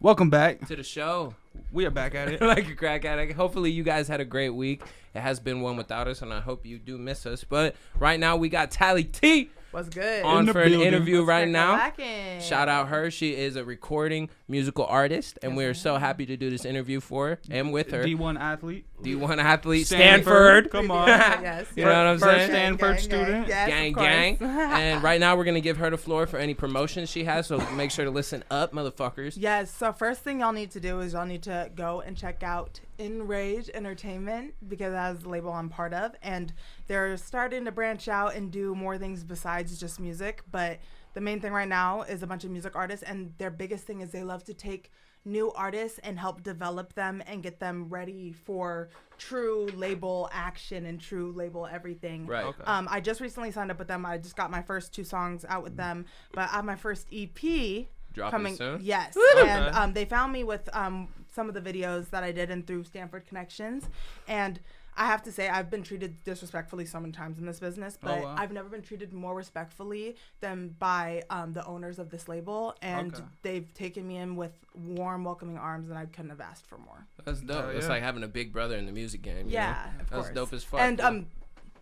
Welcome back to the show. We are back at it. Like a crack addict. Hopefully you guys had a great week. It has been one without us, and I hope you do miss us. But right now we got Tally T. What's good? On for an interview right now. Lacking. Shout out her. She is a recording musical artist, and we are so happy to do this interview for her and with her. D1 athlete. D1 athlete. Stanford. Come on. Yes. You know what I'm saying? First Stanford student. Yes, Gang. And right now we're going to give her the floor for any promotions she has, so make sure to listen up, motherfuckers. Yes. So first thing y'all need to do is y'all need to go and check out Enrage Entertainment, because that's the label I'm part of, and they're starting to branch out and do more things besides just music. But the main thing right now is a bunch of music artists, and their biggest thing is they love to take new artists and help develop them and get them ready for true label action and true label everything. Right. Okay. I just recently signed up with them. I just got my first 2 songs out with them, but I have my first EP Dropping soon? Yes. Okay. And they found me with some of the videos that I did and through Stanford Connections. And I have to say, I've been treated disrespectfully so many times in this business, but I've never been treated more respectfully than by the owners of this label. And they've taken me in with warm, welcoming arms, and I couldn't have asked for more. That's dope. It's like having a big brother in the music game. You know? Of course. That's dope as fuck. And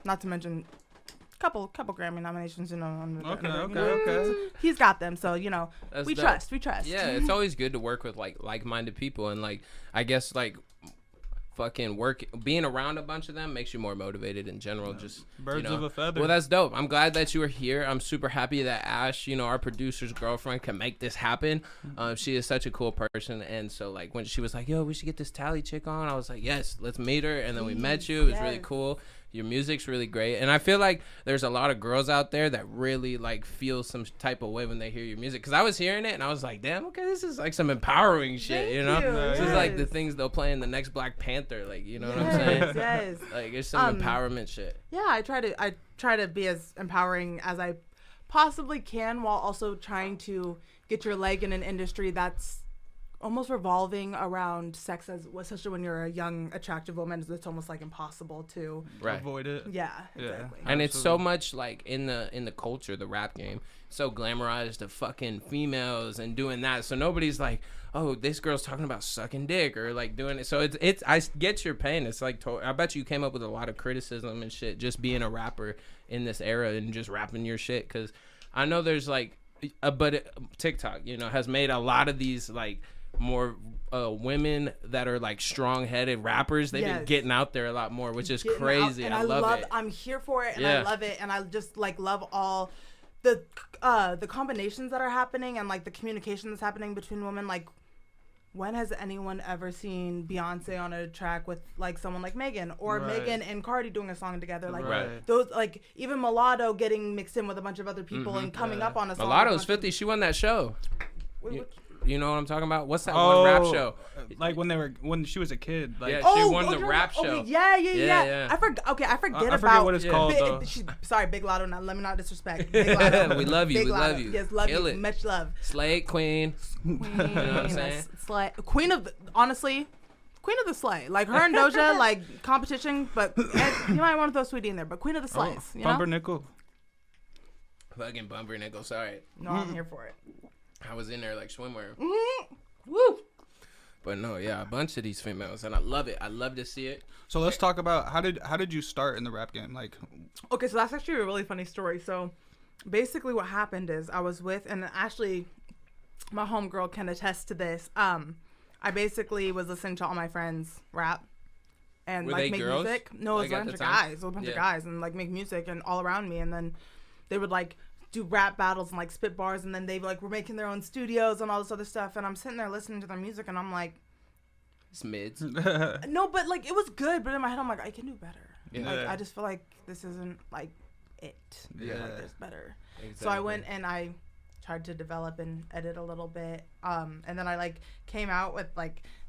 not to mention couple Grammy nominations, Okay. He's got them, so That's we dope. trust. Yeah, it's always good to work with like-minded people, and I guess being around a bunch of them makes you more motivated in general. Just birds of a feather. Well, that's dope. I'm glad that you were here. I'm super happy that Ash, our producer's girlfriend, can make this happen. She is such a cool person, and so when she was like, "Yo, we should get this Tally chick on," I was like, "Yes, let's meet her." And then we met you. It was really cool. Your music's really great, and I feel like there's a lot of girls out there that really feel some type of way when they hear your music. Because I was hearing it and I was like, "Damn, okay, this is some empowering shit." This is like the things they'll play in the next Black Panther. You know what I'm saying? Yes. It's some empowerment shit. Yeah, I try to be as empowering as I possibly can, while also trying to get your leg in an industry that's almost revolving around sex, especially when you're a young, attractive woman. It's almost impossible to avoid it. Yeah, exactly. And it's so much in the culture, the rap game, so glamorized to fucking females and doing that. So nobody's like, "Oh, this girl's talking about sucking dick," or doing it. So it's I get your pain. It's I bet you came up with a lot of criticism and shit just being a rapper in this era and just rapping your shit. Because I know there's TikTok, has made a lot of these more women that are strong-headed rappers. They've been getting out there a lot more, which is crazy. And I love it. I'm here for it, and I love it, and I just love all the combinations that are happening, and the communication that's happening between women. When has anyone ever seen Beyonce on a track with someone like Megan, or Megan and Cardi doing a song together? Those even Mulatto getting mixed in with a bunch of other people and coming up on a song. Mulatto's 50. She won that show. You know what I'm talking about? What's that one rap show? When she was a kid. She won the rap show. Okay, yeah. I forget I forget what it's called though. Sorry, Big Lotto. Now let me not disrespect. Big Lotto. We love you. Love you. Yes, love Kill you. it. Much love. Slay Queen. You know what I'm saying? Slay. Queen of the Slay. Her and Doja, competition, but you might want to throw Sweetie in there, but Queen of the Slays. Pumpernickel. Fucking Pumpernickel, sorry. No, I'm here for it. I was in there like swimwear. Woo! But no, yeah, a bunch of these females, and I love it. I love to see it. So let's talk about how did you start in the rap game? Okay, so that's actually a really funny story. So basically what happened is I was with, and actually my homegirl can attest to this. I basically was listening to all my friends rap and Were they make girls? Music. No, it was a bunch of guys. It was a bunch of guys, and make music and all around me, and then they would do rap battles and spit bars, and then they were making their own studios and all this other stuff, and I'm sitting there listening to their music, and I'm like, it's mids. No, but it was good, but in my head I'm like, I can do better. Yeah. I just feel like this isn't it. Yeah. There's better. Exactly. So I went and I tried to develop and edit a little bit, and then I came out with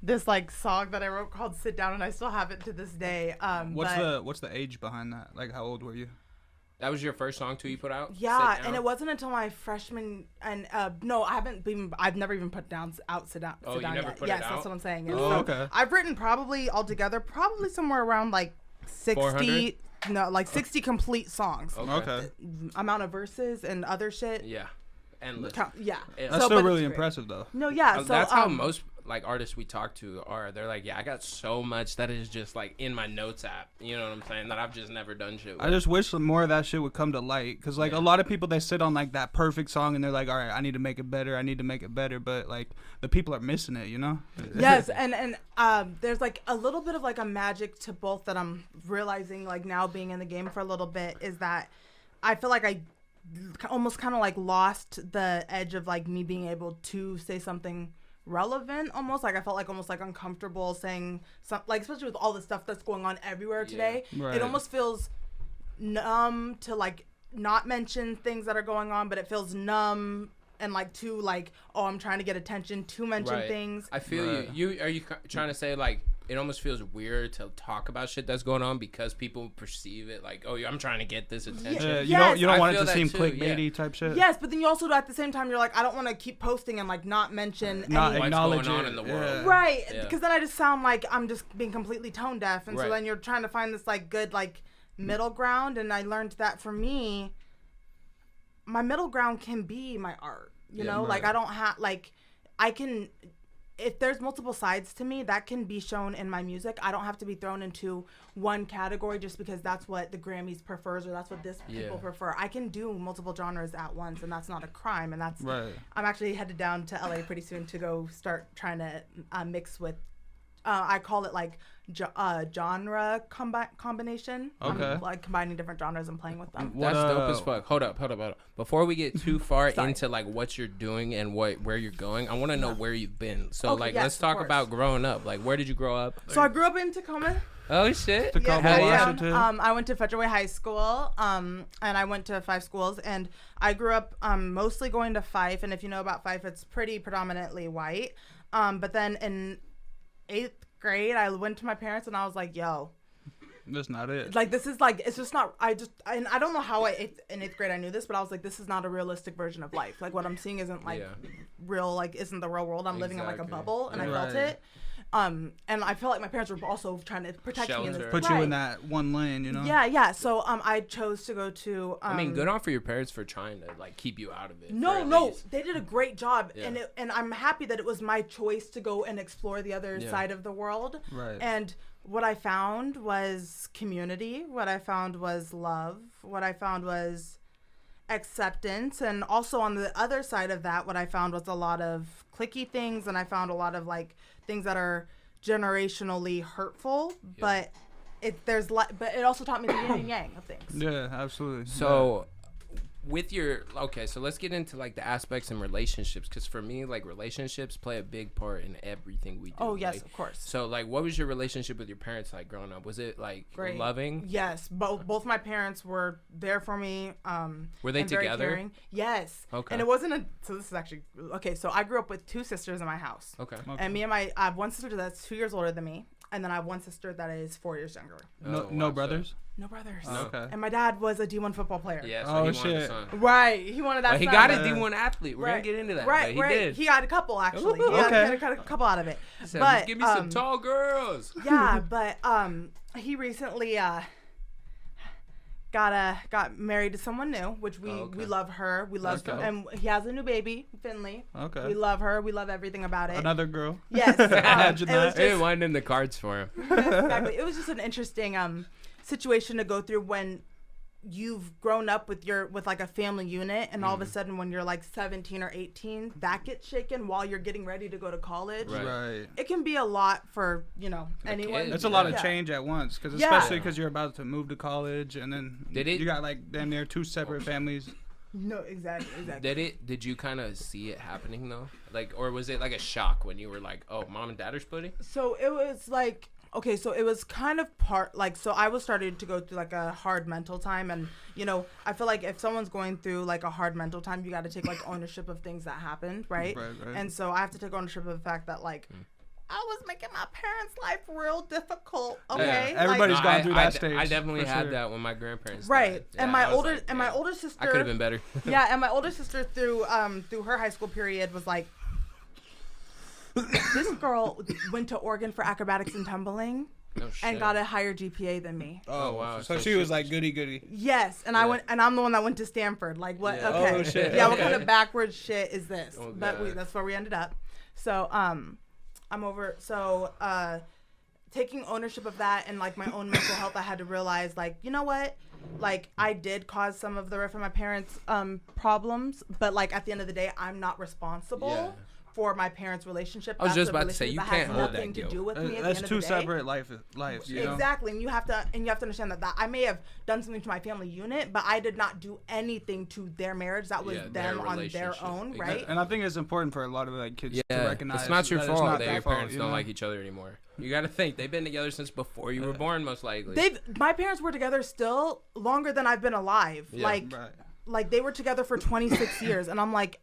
this song that I wrote called Sit Down, and I still have it to this day. What's the age behind that? How old were you? That was your first song too you put out? Yeah, and it wasn't until my freshman, and no, I've never even put out Sit Down. Oh, you never yet. put Yes, it out? that's what I'm saying. Oh, so okay. I've written probably somewhere around 60, 400? no, 60 complete songs. Okay. Amount of verses and other shit. Yeah. endless. Yeah. That's still really impressive, though. No, yeah. So that's how most like artists we talk to are. They're like, yeah, I got so much that is just like in my notes app. You know what I'm saying? That I've just never done shit with. I just wish more of that shit would come to light, because like a lot of people, they sit on like that perfect song and they're like, all right, I need to make it better. I need to make it better. But like the people are missing it, you know? Yes, and there's like a little bit of like a magic to both that I'm realizing like now being in the game for a little bit, is that I feel like I almost kind of like lost the edge of like me being able to say something relevant. Almost like I felt like almost like uncomfortable saying something, like especially with all the stuff that's going on everywhere today. Right. It almost feels numb to like not mention things that are going on, but it feels numb and like to like, oh, I'm trying to get attention to mention things. I feel you. Are you trying to say like it almost feels weird to talk about shit that's going on because people perceive it like, oh, I'm trying to get this attention. You don't want it to seem clickbaity type shit. Yes, but then you also at the same time you're like, I don't want to keep posting and like not mention not acknowledge what's going on in the world. Right, because then I just sound like I'm just being completely tone deaf, and so then you're trying to find this like good like middle ground, and I learned that for me, my middle ground can be my art. You know, like I don't have like I can. If there's multiple sides to me, that can be shown in my music. I don't have to be thrown into one category just because that's what the Grammys prefers or that's what this people prefer. I can do multiple genres at once, and that's not a crime. And that's I'm actually headed down to LA pretty soon to go start trying to mix with. I call it like genre combination. Okay. I'm like combining different genres and playing with them. That's dope as fuck. Hold up. Before we get too far into like what you're doing and where you're going, I want to know where you've been. So let's talk about growing up. Like, where did you grow up? So I grew up in Tacoma. Oh shit! Tacoma, Washington. I went to Federal High School, and I went to 5 schools, and I grew up mostly going to Fife. And if you know about Fife, it's pretty predominantly white. But then in 8th grade, I went to my parents and I was like, yo, that's not it. Like, this is like, it's just not, I don't know how in 8th grade I knew this, but I was like, this is not a realistic version of life. Like, what I'm seeing isn't like real, like, isn't the real world. I'm living in like a bubble, and I felt it. And I feel like my parents were also trying to protect me in this. Put you in that one lane, you know? Yeah. So I chose to go to. I mean, good on for your parents for trying to like keep you out of it. No, they did a great job, and I'm happy that it was my choice to go and explore the other side of the world. Right. And what I found was community. What I found was love. What I found was acceptance, and also on the other side of that, what I found was a lot of cliquey things, and I found a lot of like things that are generationally hurtful, but it also taught me the yin and yang of things. Yeah, absolutely. So with so let's get into like the aspects in relationships, because for me, like, relationships play a big part in everything we do. Oh yes, like, of course. So like, what was your relationship with your parents like growing up? Was it like great, loving? Yes, both my parents were there for me. Were they together? Yes. Okay. And it wasn't so this is actually okay. So I grew up with 2 sisters in my house. Okay. And me and I have one sister that's 2 years older than me, and then I have one sister that is 4 years younger. No brothers. No brothers. Okay. And my dad was a D1 football player. Yeah. So he wanted a son. Right. He wanted that. But he got a D1 athlete. We're gonna get into that. Right. But he did. He got a couple actually. Ooh, he had a couple out of it. Said, but give me some tall girls. Yeah, but he recently got married to someone new, which we love her. We love her, and he has a new baby, Finley. Okay. We love her. We love everything about it. Another girl. Yes. Imagine that. It wasn't in the cards for him. Exactly. It was just an interesting situation to go through when you've grown up with like a family unit, and all of a sudden when you're like 17 or 18, that gets shaken while you're getting ready to go to college. Right. It can be a lot for anyone. It's a lot of change at once, especially because you're about to move to college, and then you got like damn near 2 separate families. No, exactly. Did you kind of see it happening though? Like, or was it like a shock when you were like, oh, mom and dad are splitting? So it was like, okay, so it was kind of so I was starting to go through like a hard mental time, and I feel like if someone's going through like a hard mental time, you got to take like ownership of things that happened, right? And so I have to take ownership of the fact that like I was making my parents' life real difficult. Okay, yeah, everybody's gone through that stage. I definitely had that when my grandparents died. Yeah, and my older sister. I could have been better. Yeah, and my older sister through her high school period was like, this girl went to Oregon for acrobatics and tumbling. No shit. and got a higher GPA than me. Oh, wow. So So she was like goody goody. Yes, and I went, and I'm the one that went to Stanford. Like what? Yeah. Okay. Oh, shit. Yeah, what Okay. kind of backwards shit is this? Oh, But God. that's where we ended up. So I'm over. So taking ownership of that and like my own mental health, I had to realize like, you know what? Like I did cause some of the rift of my parents' problems, but like at the end of the day, I'm not responsible. Yeah. For my parents' relationship. I was That's just a about to say, you relationship can't that has hold that nothing to guilt. do with me at the That's end two of the day. separate lives. You know? Exactly, and you have to understand that I may have done something to my family unit, but I did not do anything to their marriage. That was Yeah, them their on their relationship. own, Exactly. right? And I think it's important for a lot of like kids to Yeah, recognize it's not your that fault not that their your fault, parents you don't know? like each other anymore. You got to think they've been together since before you were born, most likely. My parents were together still longer than I've been alive. Yeah. Like Right. like they were together for 26 years, and I'm like,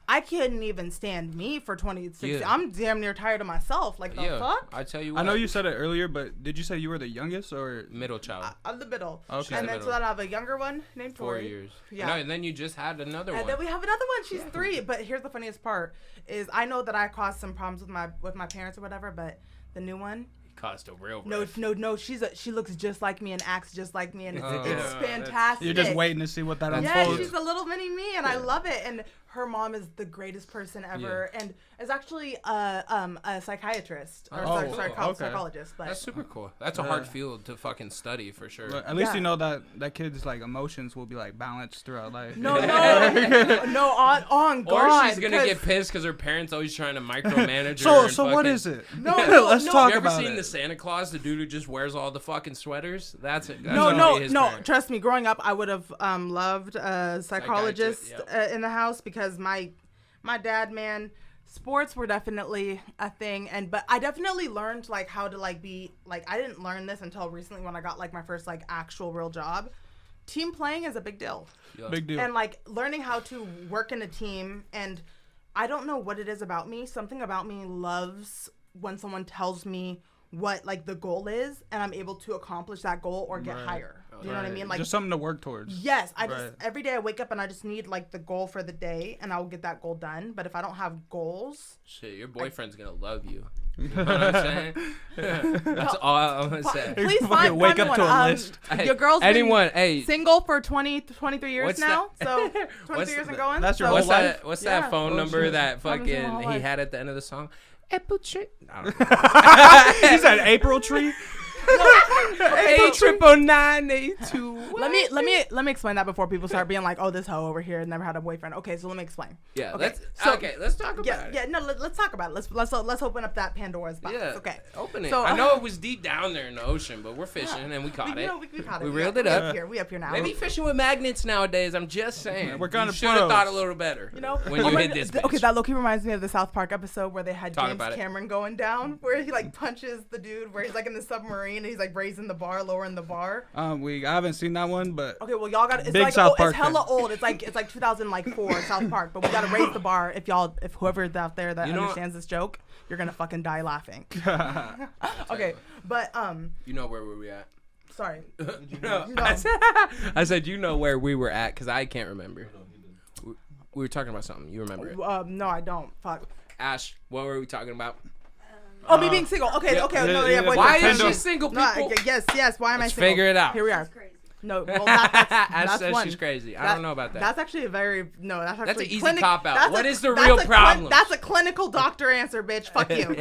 I couldn't even stand me for 26 years. Yeah. I'm damn near tired of myself. Like the fuck? I tell you what. I know you said it earlier, but did you say you were the youngest or? Middle child. I'm the middle. Okay. And the then so middle. then I have a younger one named 4 Tori. years. Yeah. No, and then you just had another And one. then we have another one. She's 3. But here's the funniest part: is I know that I caused some problems with my parents or whatever. But the new one, Caused a real no, rift. she looks just like me and acts just like me, and it's Yeah. fantastic. You're just waiting to see what that Yeah, unfolds. she's a little mini me, and I love it. And her mom is the greatest person ever, and is actually a psychiatrist or Oh, okay. psychologist. But That's super cool. That's a hard field to fucking study for sure. But at least Yeah. you know that kid's like emotions will be like balanced throughout life. no, on Or God. she's gonna 'cause- get pissed because her parents always trying to micromanage her. So and what fucking- is it? No, Let's no. talk You ever about seen it. the Santa Claus, the dude who just wears all the fucking sweaters? That's it. No. Trust me. Growing up, I would have loved a psychologist Psychiatrist, in the house because my dad, man, sports were definitely a thing, but I definitely learned like how to like be like I didn't learn this until recently when I got like my first like actual real job. Team playing is a big deal, Big deal. and like learning how to work in a team. And I don't know what it is about me. Something about me loves when someone tells me what like the goal is, and I'm able to accomplish that goal or get higher. Do you know what I mean? Like just something to work towards. yes, I just Right. every day I wake up and I just need like the goal for the day, and I will get that goal done. But if I don't have goals, Shit, your boyfriend's gonna love you. You know what I'm saying? That's all I'm gonna say. please Fucking find wake find up me to one. a list. Your girl's been Anyone, hey, single for 23 years What's now, that- so 23 What's years and the- going. that's your so whole what's life? that? What's Yeah. that phone Oh, number shit. that I've been single my fucking whole he life. had at the end of the song? Apple tree. I don't know. He said April tree. 89982. Let me explain that before people start being like, oh, this hoe over here never had a boyfriend. Okay, so let me explain. Yeah, Okay, let's talk about Yeah, it. yeah, no, let's talk about it. Let's open up that Pandora's box. Yeah, Okay. open it. So- I know it was deep down there in the ocean, but we're fishing and we caught We, it. you know, we caught it. We Yeah, reeled it we up. We up here now. They be fishing with magnets nowadays. I'm just saying. We're kinda You should have pros. thought a little better. You know, when oh you my hit God, this. okay, bitch. that low-key reminds me of the South Park episode where they had Talk James about it. Cameron going down, where he like punches the dude, where he's like in the submarine and he's like raising the bar, lowering the bar. I haven't seen that one, but Okay, well y'all got it's Big like South Park it's hella fan. old. It's like 2004 South Park, but we gotta raise the bar. If whoever's out there that You know- understands this joke, you're gonna fucking die laughing. Okay, but You know where were we at? sorry. No, You I said you know where we were at because I can't remember. We were talking about something. You remember it? No, I don't. Fuck. Ash, what were we talking about? Oh, me being single. Okay, yeah, okay. yeah, No, yeah, yeah. Boyfriend. Why is Pendle. she single, No, people? yes. Why am Let's I single? figure it out. Here we are. That's crazy. No, well, that's Ash says one. she's crazy. I That- don't know about that. That's actually a very That's an actually easy cop-out. What is the that's real a problem? That's a clinical doctor answer, bitch. Fuck you.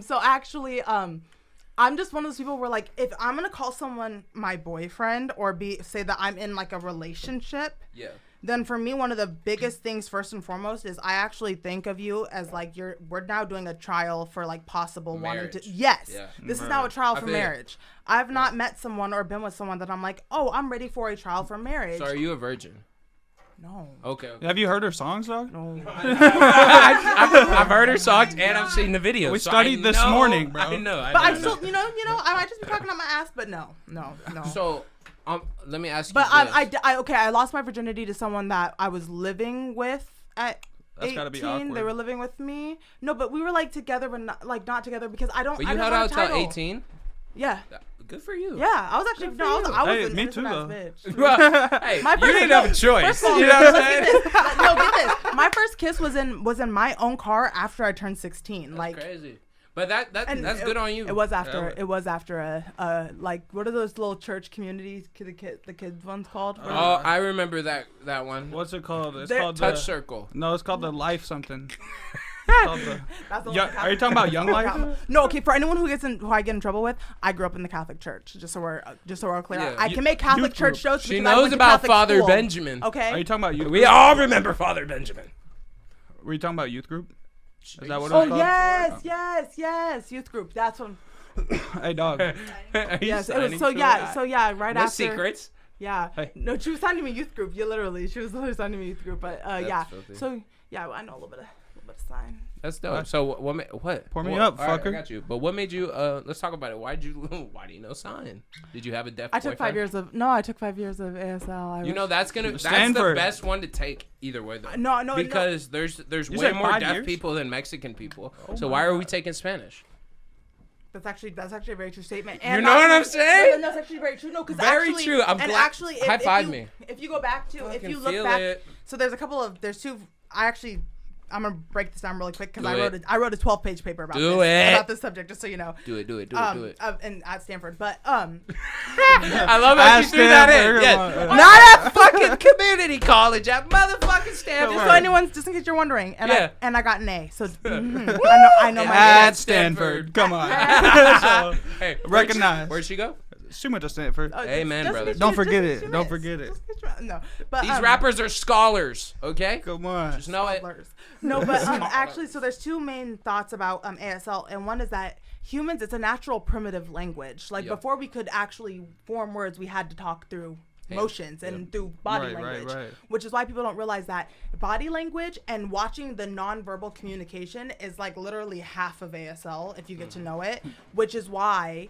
So actually, I'm just one of those people where like if I'm gonna call someone my boyfriend or say that I'm in like a relationship, Yeah. then for me one of the biggest things first and foremost is I actually think of you as like we're now doing a trial for like possible wanting Marriage. to yes Yeah. this is now a trial I for feel you. marriage. I've not met someone or been with someone that I'm like, oh, I'm ready for a trial for marriage. So are you a virgin? No. Okay. okay. have you heard her songs, dog? No. I've heard her songs and I've seen the videos. We so studied I this know- morning, bro. I know. But I I'm know. still, I might just be talking on my ass, but no. So, let me ask you. But this. I lost my virginity to someone that I was living with at That's 18. gotta be They awkward. were living with me. No, but we were like together, but not together because I don't. But I you didn't held want out a till title. 18. Yeah, Good for you. yeah. I was actually Good for I was, you. I was Hey, an me innocent too, ass though. bitch. Well, hey, My you first- didn't have a choice. First of all, You know what I'm let's saying? get this. No, get this. My first kiss was in my own car after I turned 16. That's like crazy. But that's good on you. It was after a like, what are those little church communities the kids ones called? Oh, I remember that one. What's it called? It's They're- called Touch the, Circle. No, it's called the Life something. It's called the, That's the Young- one are you talking about Young Life? No, okay. For anyone who I get in trouble with, I grew up in the Catholic Church. Just so we're clear, Yeah. I can make Catholic Youth church group. shows. She because I knows went to about Catholic Father school. Benjamin. Okay. Are you talking about youth? We all remember Father Benjamin. Were you talking about youth group? Is that what it Oh was called? yes, youth group. That's one. Hey dog. Are you Yes, it signing was so for yeah, that? so yeah, right No after. secrets. Yeah. Hey. No, she was signing me youth group. She was literally signing me youth group. But yeah. filthy. So yeah, I know a little bit of sign. That's dope. What? So what? Pour me What- up, all right, fucker. I got you. But what made you? Let's talk about it. Why do you know sign? Did you have a deaf? I took 5 years of ASL. You know that's the Stanford. best one to take either way though. No, because there's You way said more 5 deaf years? people than Mexican people. Oh so my why are we God. taking Spanish? That's actually a very true statement. You know what I'm saying? No, that's actually very true. No, because Very actually, true. I'm and glad- actually, high five me. If you go back to, if Fucking you look feel back, it. so there's two. I'm gonna break this down really quick because Do I wrote a 12-page paper about Do it. about this subject, just so you know. Do it. Do it. And at Stanford, but I love how you At threw that in. Stanford, Yeah. come on. Not at fucking community college, at motherfucking Stanford. just so anyone's, just in case you're wondering, and Yeah. I got an A, so I know my At Stanford. Stanford. Come on. So, Hey, recognize. Where'd she go? She went to Stanford. Amen, just brother. in case Don't you- forget just in it. case Don't you forget missed. it. Just in case you- No, but These rappers are scholars, okay? Come on. Just know it. Scholars. No, but actually, so there's two main thoughts about ASL, and one is that humans, it's a natural primitive language. Like Yep. before we could actually form words, we had to talk through motions and through body language, right. which is why people don't realize that body language and watching the nonverbal communication is like literally half of ASL if you get to know it, which is why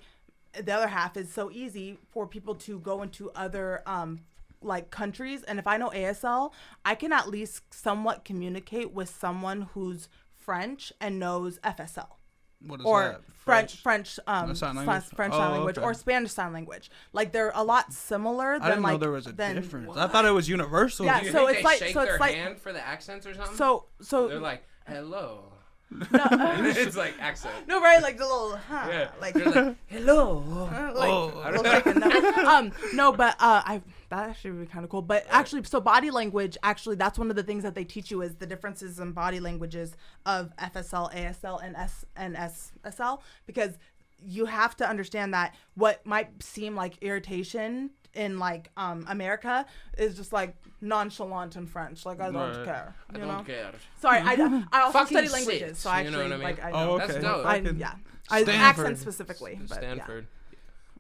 the other half is so easy for people to go into other like countries. And if I know ASL, I can at least somewhat communicate with someone who's French and knows FSL. What is Or that? French sign language? French Oh, sign language okay. or Spanish sign language. Like they're a lot similar than I didn't like know there was a than, difference. I thought it was universal. Yeah, Do you so think it's they like- shake so it's their like- hand for the accents or something? So They're like, hello. no, It's like accent. no, right? Like the little Yeah. like They're like, hello. like, Oh. I don't like no, but that actually would be kind of cool. But actually, so body language, actually, that's one of the things that they teach you is the differences in body languages of FSL, ASL, and SSL, because you have to understand that what might seem like irritation in like America is just like nonchalant in French. Like I don't Right. care. I You don't know? care. I also Fucking study languages, sit, so I you know actually what I mean? like I Oh, know. That's okay. dope. I, yeah. I Stanford. accent specifically, but Stanford.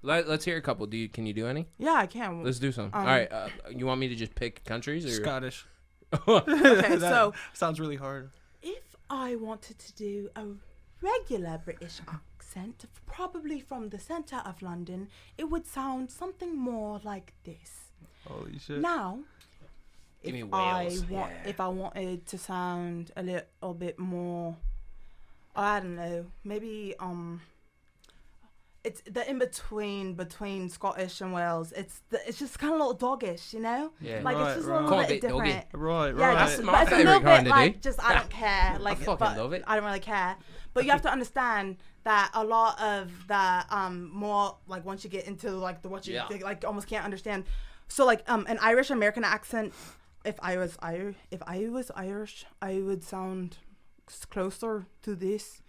Let's hear a couple. Can you do any? yeah, I can. Let's do some. All right. You want me to just pick countries or? Scottish. Okay, That so sounds really hard. if I wanted to do a regular British accent, probably from the centre of London, it would sound something more like this. Holy shit. Now, Give me if Wales, if I wanted to sound a little bit more, I don't know, maybe it's the in between Scottish and Wales. It's just kind of a little doggish, you know. Yeah. Like Right, it's just a right. little Call bit it doggy. different. Right, Yeah, right. That's just, my but it's a favorite little kind bit of like day. just I don't care. Like fucking but love it. I don't really care. But you have to understand that a lot of the more like once you get into like the what you like almost can't understand. So like an Irish American accent. If I was Irish, I would sound closer to this.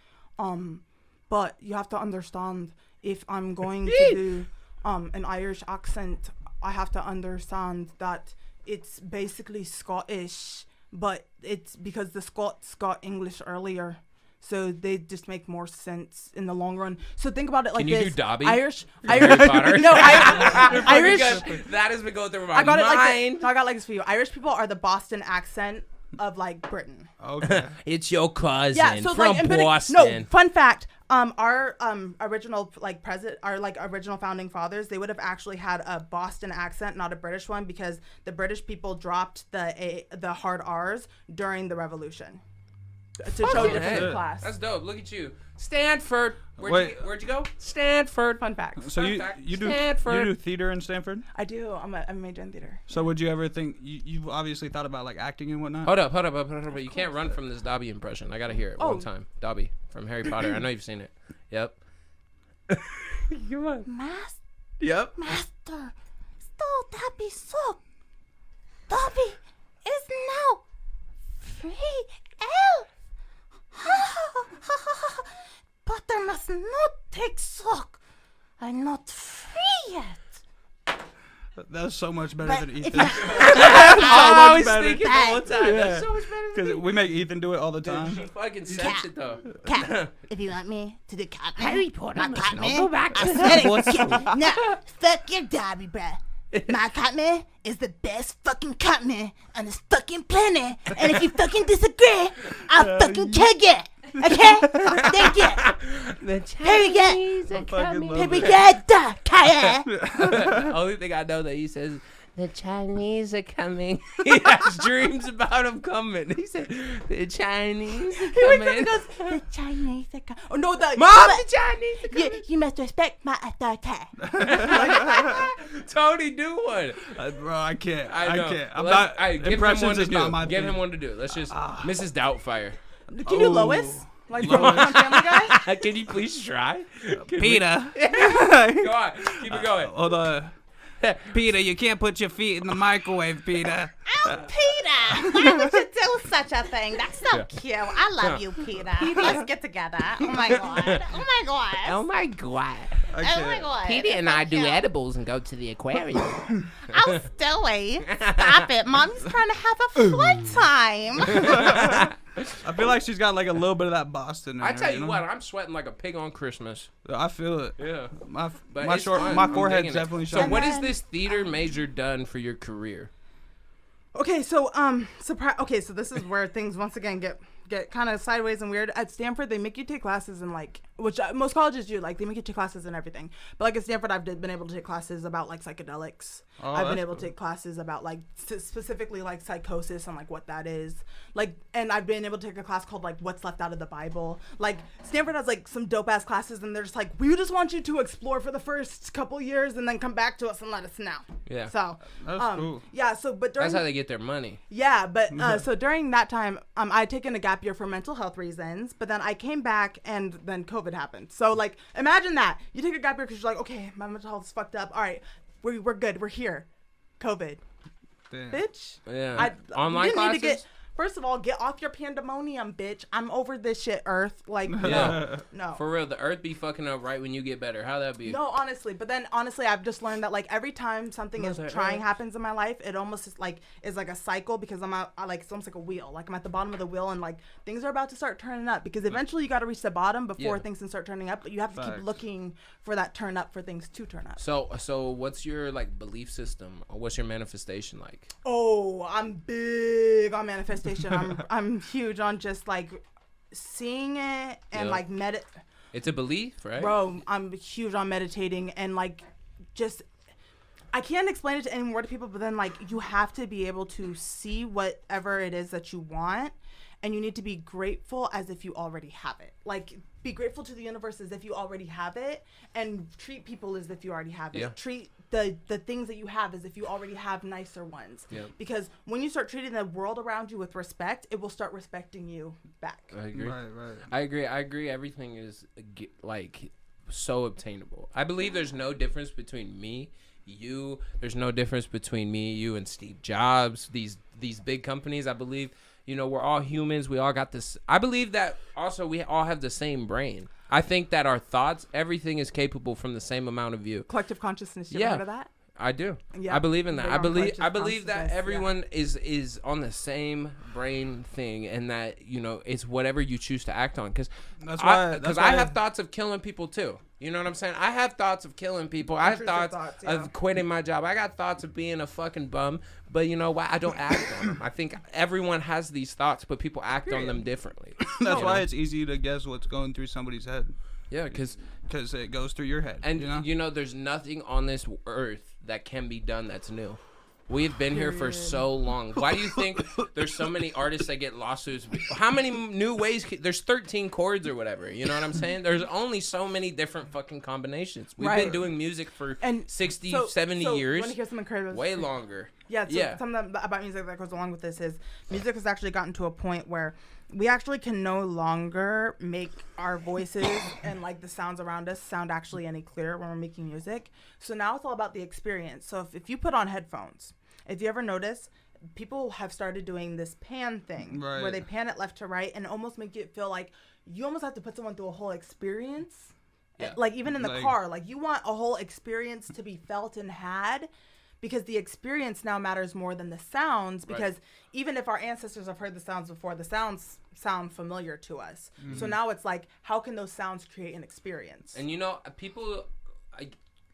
But you have to understand if I'm going to do an Irish accent, I have to understand that it's basically Scottish, but it's because the Scots got English earlier. So they just make more sense in the long run. So think about it like Can you this. do Dobby? Irish. Harry Potter? No, Irish. Because that has been going through my I got it like mind. this. No, I got like this for you. Irish people are the Boston accent of like Britain. Okay. It's your cousin Yeah, so from like in Boston. no, fun fact. Our original original founding fathers, they would have actually had a Boston accent, not a British one, because the British people dropped the hard R's during the Revolution. to show difference Hey, in class. that's dope. Look at you, Stanford. Where'd you go? Stanford. Fun fact. So you Stanford. do theater in Stanford? I do. I'm a major in theater. So would you ever think you've obviously thought about like acting and whatnot? Hold up. You can't run from this Dobby impression. I gotta hear it one time. Dobby from Harry Potter. I know you've seen it. Yep. Come on. Master, Yep. Master, stole Dobby soap. Dobby is now free elf. Potter must not take sock. I'm not free yet. That's so much better But than if Ethan. you- I was better. thinking the whole time. Yeah. That's so much better than Because we make Ethan do it all the time. She fucking said Cat. it though. Cat, if you want me to do cat me, Harry Potter my must cat not me, go back I to said it. Hogwarts. Yeah. No, fuck your Dobby, bruh. My cat me is the best fucking cat me on this fucking planet. And if you fucking disagree, I'll fucking kill you. Okay? Thank you. Here we go. I fucking love Here we it. go. Cat. Only thing I know that he says, the Chinese are coming. He has dreams about them coming. He said, the Chinese are He wakes up coming. and goes, the Chinese are coming. Oh, no, the... Mom, the Chinese are coming. You must respect my authority. Tony, do one. Bro, I can't. I know. can't. I'm Let's- not. Hey, give him Impressions one to is not do. my Give thing. him one to do. Let's just Mrs. Doubtfire. Can you Lois? Like from Family Guy? Can you please try? Peter. Go on. Keep it going. Hold on. Peter, you can't put your feet in the microwave, Peter. Oh, Peter, why would you do such a thing? That's so cute. I love you, Peter. Let's get together. Oh, my God. Oh, my God. Oh my god. Oh, my God. Petey and I do edibles and go to the aquarium. Oh, Stewie. Stop it. Mommy's trying to have a fun time. I feel like she's got like a little bit of that Boston. In I her, tell you know? what, I'm sweating like a pig on Christmas. I feel it. Yeah. My But my it's short fun. my I'm forehead's digging it. definitely So showing. what has this theater major done for your career? Okay, so okay, so this is where things once again get kind of sideways and weird. At Stanford, they make you take classes in like, which most colleges do, like they make you take classes in everything. But like at Stanford, I've been able to take classes about like psychedelics. Oh, I've been that's able to take classes about like specifically like psychosis and like what that is. Like, and I've been able to take a class called like What's Left Out of the Bible. Like Stanford has like some dope ass classes, and they're just like, we just want you to explore for the first couple years and then come back to us and let us know. Yeah. So That's cool. yeah. So but during That's how they get their money. yeah, but so during that time, I had taken a gap year for mental health reasons, but then I came back and then COVID happened. So like, imagine that. You take a gap year because you're like, okay, my mental health is fucked up. All right, we're good. We're here. COVID, Damn. bitch. Yeah. Online you didn't classes? need to get. First of all, get off your pandemonium, bitch. I'm over this shit, Earth. Like, Yeah. no. For real, the earth be fucking up right when you get better. How that be? No, honestly, but then honestly, I've just learned that like every time something is Mother trying Earth. happens in my life, it almost is like a cycle because I like it's almost like a wheel. Like I'm at the bottom of the wheel and like things are about to start turning up because eventually you got to reach the bottom before Yeah. things can start turning up. But you have to Facts. keep looking for that turn up for things to turn up. So what's your like belief system, or what's your manifestation like? Oh, I'm big on manifestation. I'm huge on just like seeing it and Yeah. like It's a belief, right? Bro, I'm huge on meditating and like just I can't explain it to any more to people, but then like you have to be able to see whatever it is that you want, and you need to be grateful as if you already have it. Like be grateful to the universe as if you already have it, and treat people as if you already have it. Yeah. Treat the things that you have as if you already have nicer ones. Yeah. Because when you start treating the world around you with respect, it will start respecting you back. I agree. Right. I agree. Everything is like so obtainable. I believe there's no difference between me, you. There's no difference between me, you, and Steve Jobs. These big companies. I believe, we're all humans. We all got this. I believe that also we all have the same brain. I think that our thoughts, everything is capable from the same amount of view. Collective consciousness, you Yeah. ever heard of that? I do. Yeah, I believe in that. big I on believe collective that consciousness, yeah. everyone is on the same brain thing, and that it's whatever you choose to act on. Because I have thoughts of killing people too. You know what I'm saying? I have thoughts of killing people. I have Intrusive thoughts yeah. of quitting my job. I got thoughts of being a fucking bum. But you know what? I don't act on them. I think everyone has these thoughts, but people act on them differently. That's You why know? it's easy to guess what's going through somebody's head. Yeah, because it goes through your head. and there's nothing on this earth that can be done that's new. We've been here for so long. Why do you think there's so many artists that get lawsuits? How many new ways? There's 13 chords or whatever. You know what I'm saying? There's only so many different fucking combinations. We've been doing music for 60, 70 years. Want to hear something crazy? Way longer. Yeah, so something about music that goes along with this is music has actually gotten to a point where we actually can no longer make our voices and like the sounds around us sound actually any clearer when we're making music. So now it's all about the experience. So if you put on headphones, if you ever notice, people have started doing this pan thing where they pan it left to right and almost make it feel like you almost have to put someone through a whole experience. Yeah. Like even in the car, like you want a whole experience to be felt and had. Because the experience now matters more than the sounds. Because even if our ancestors have heard the sounds before, the sounds sound familiar to us. Mm-hmm. So now it's like, how can those sounds create an experience? And you know, people,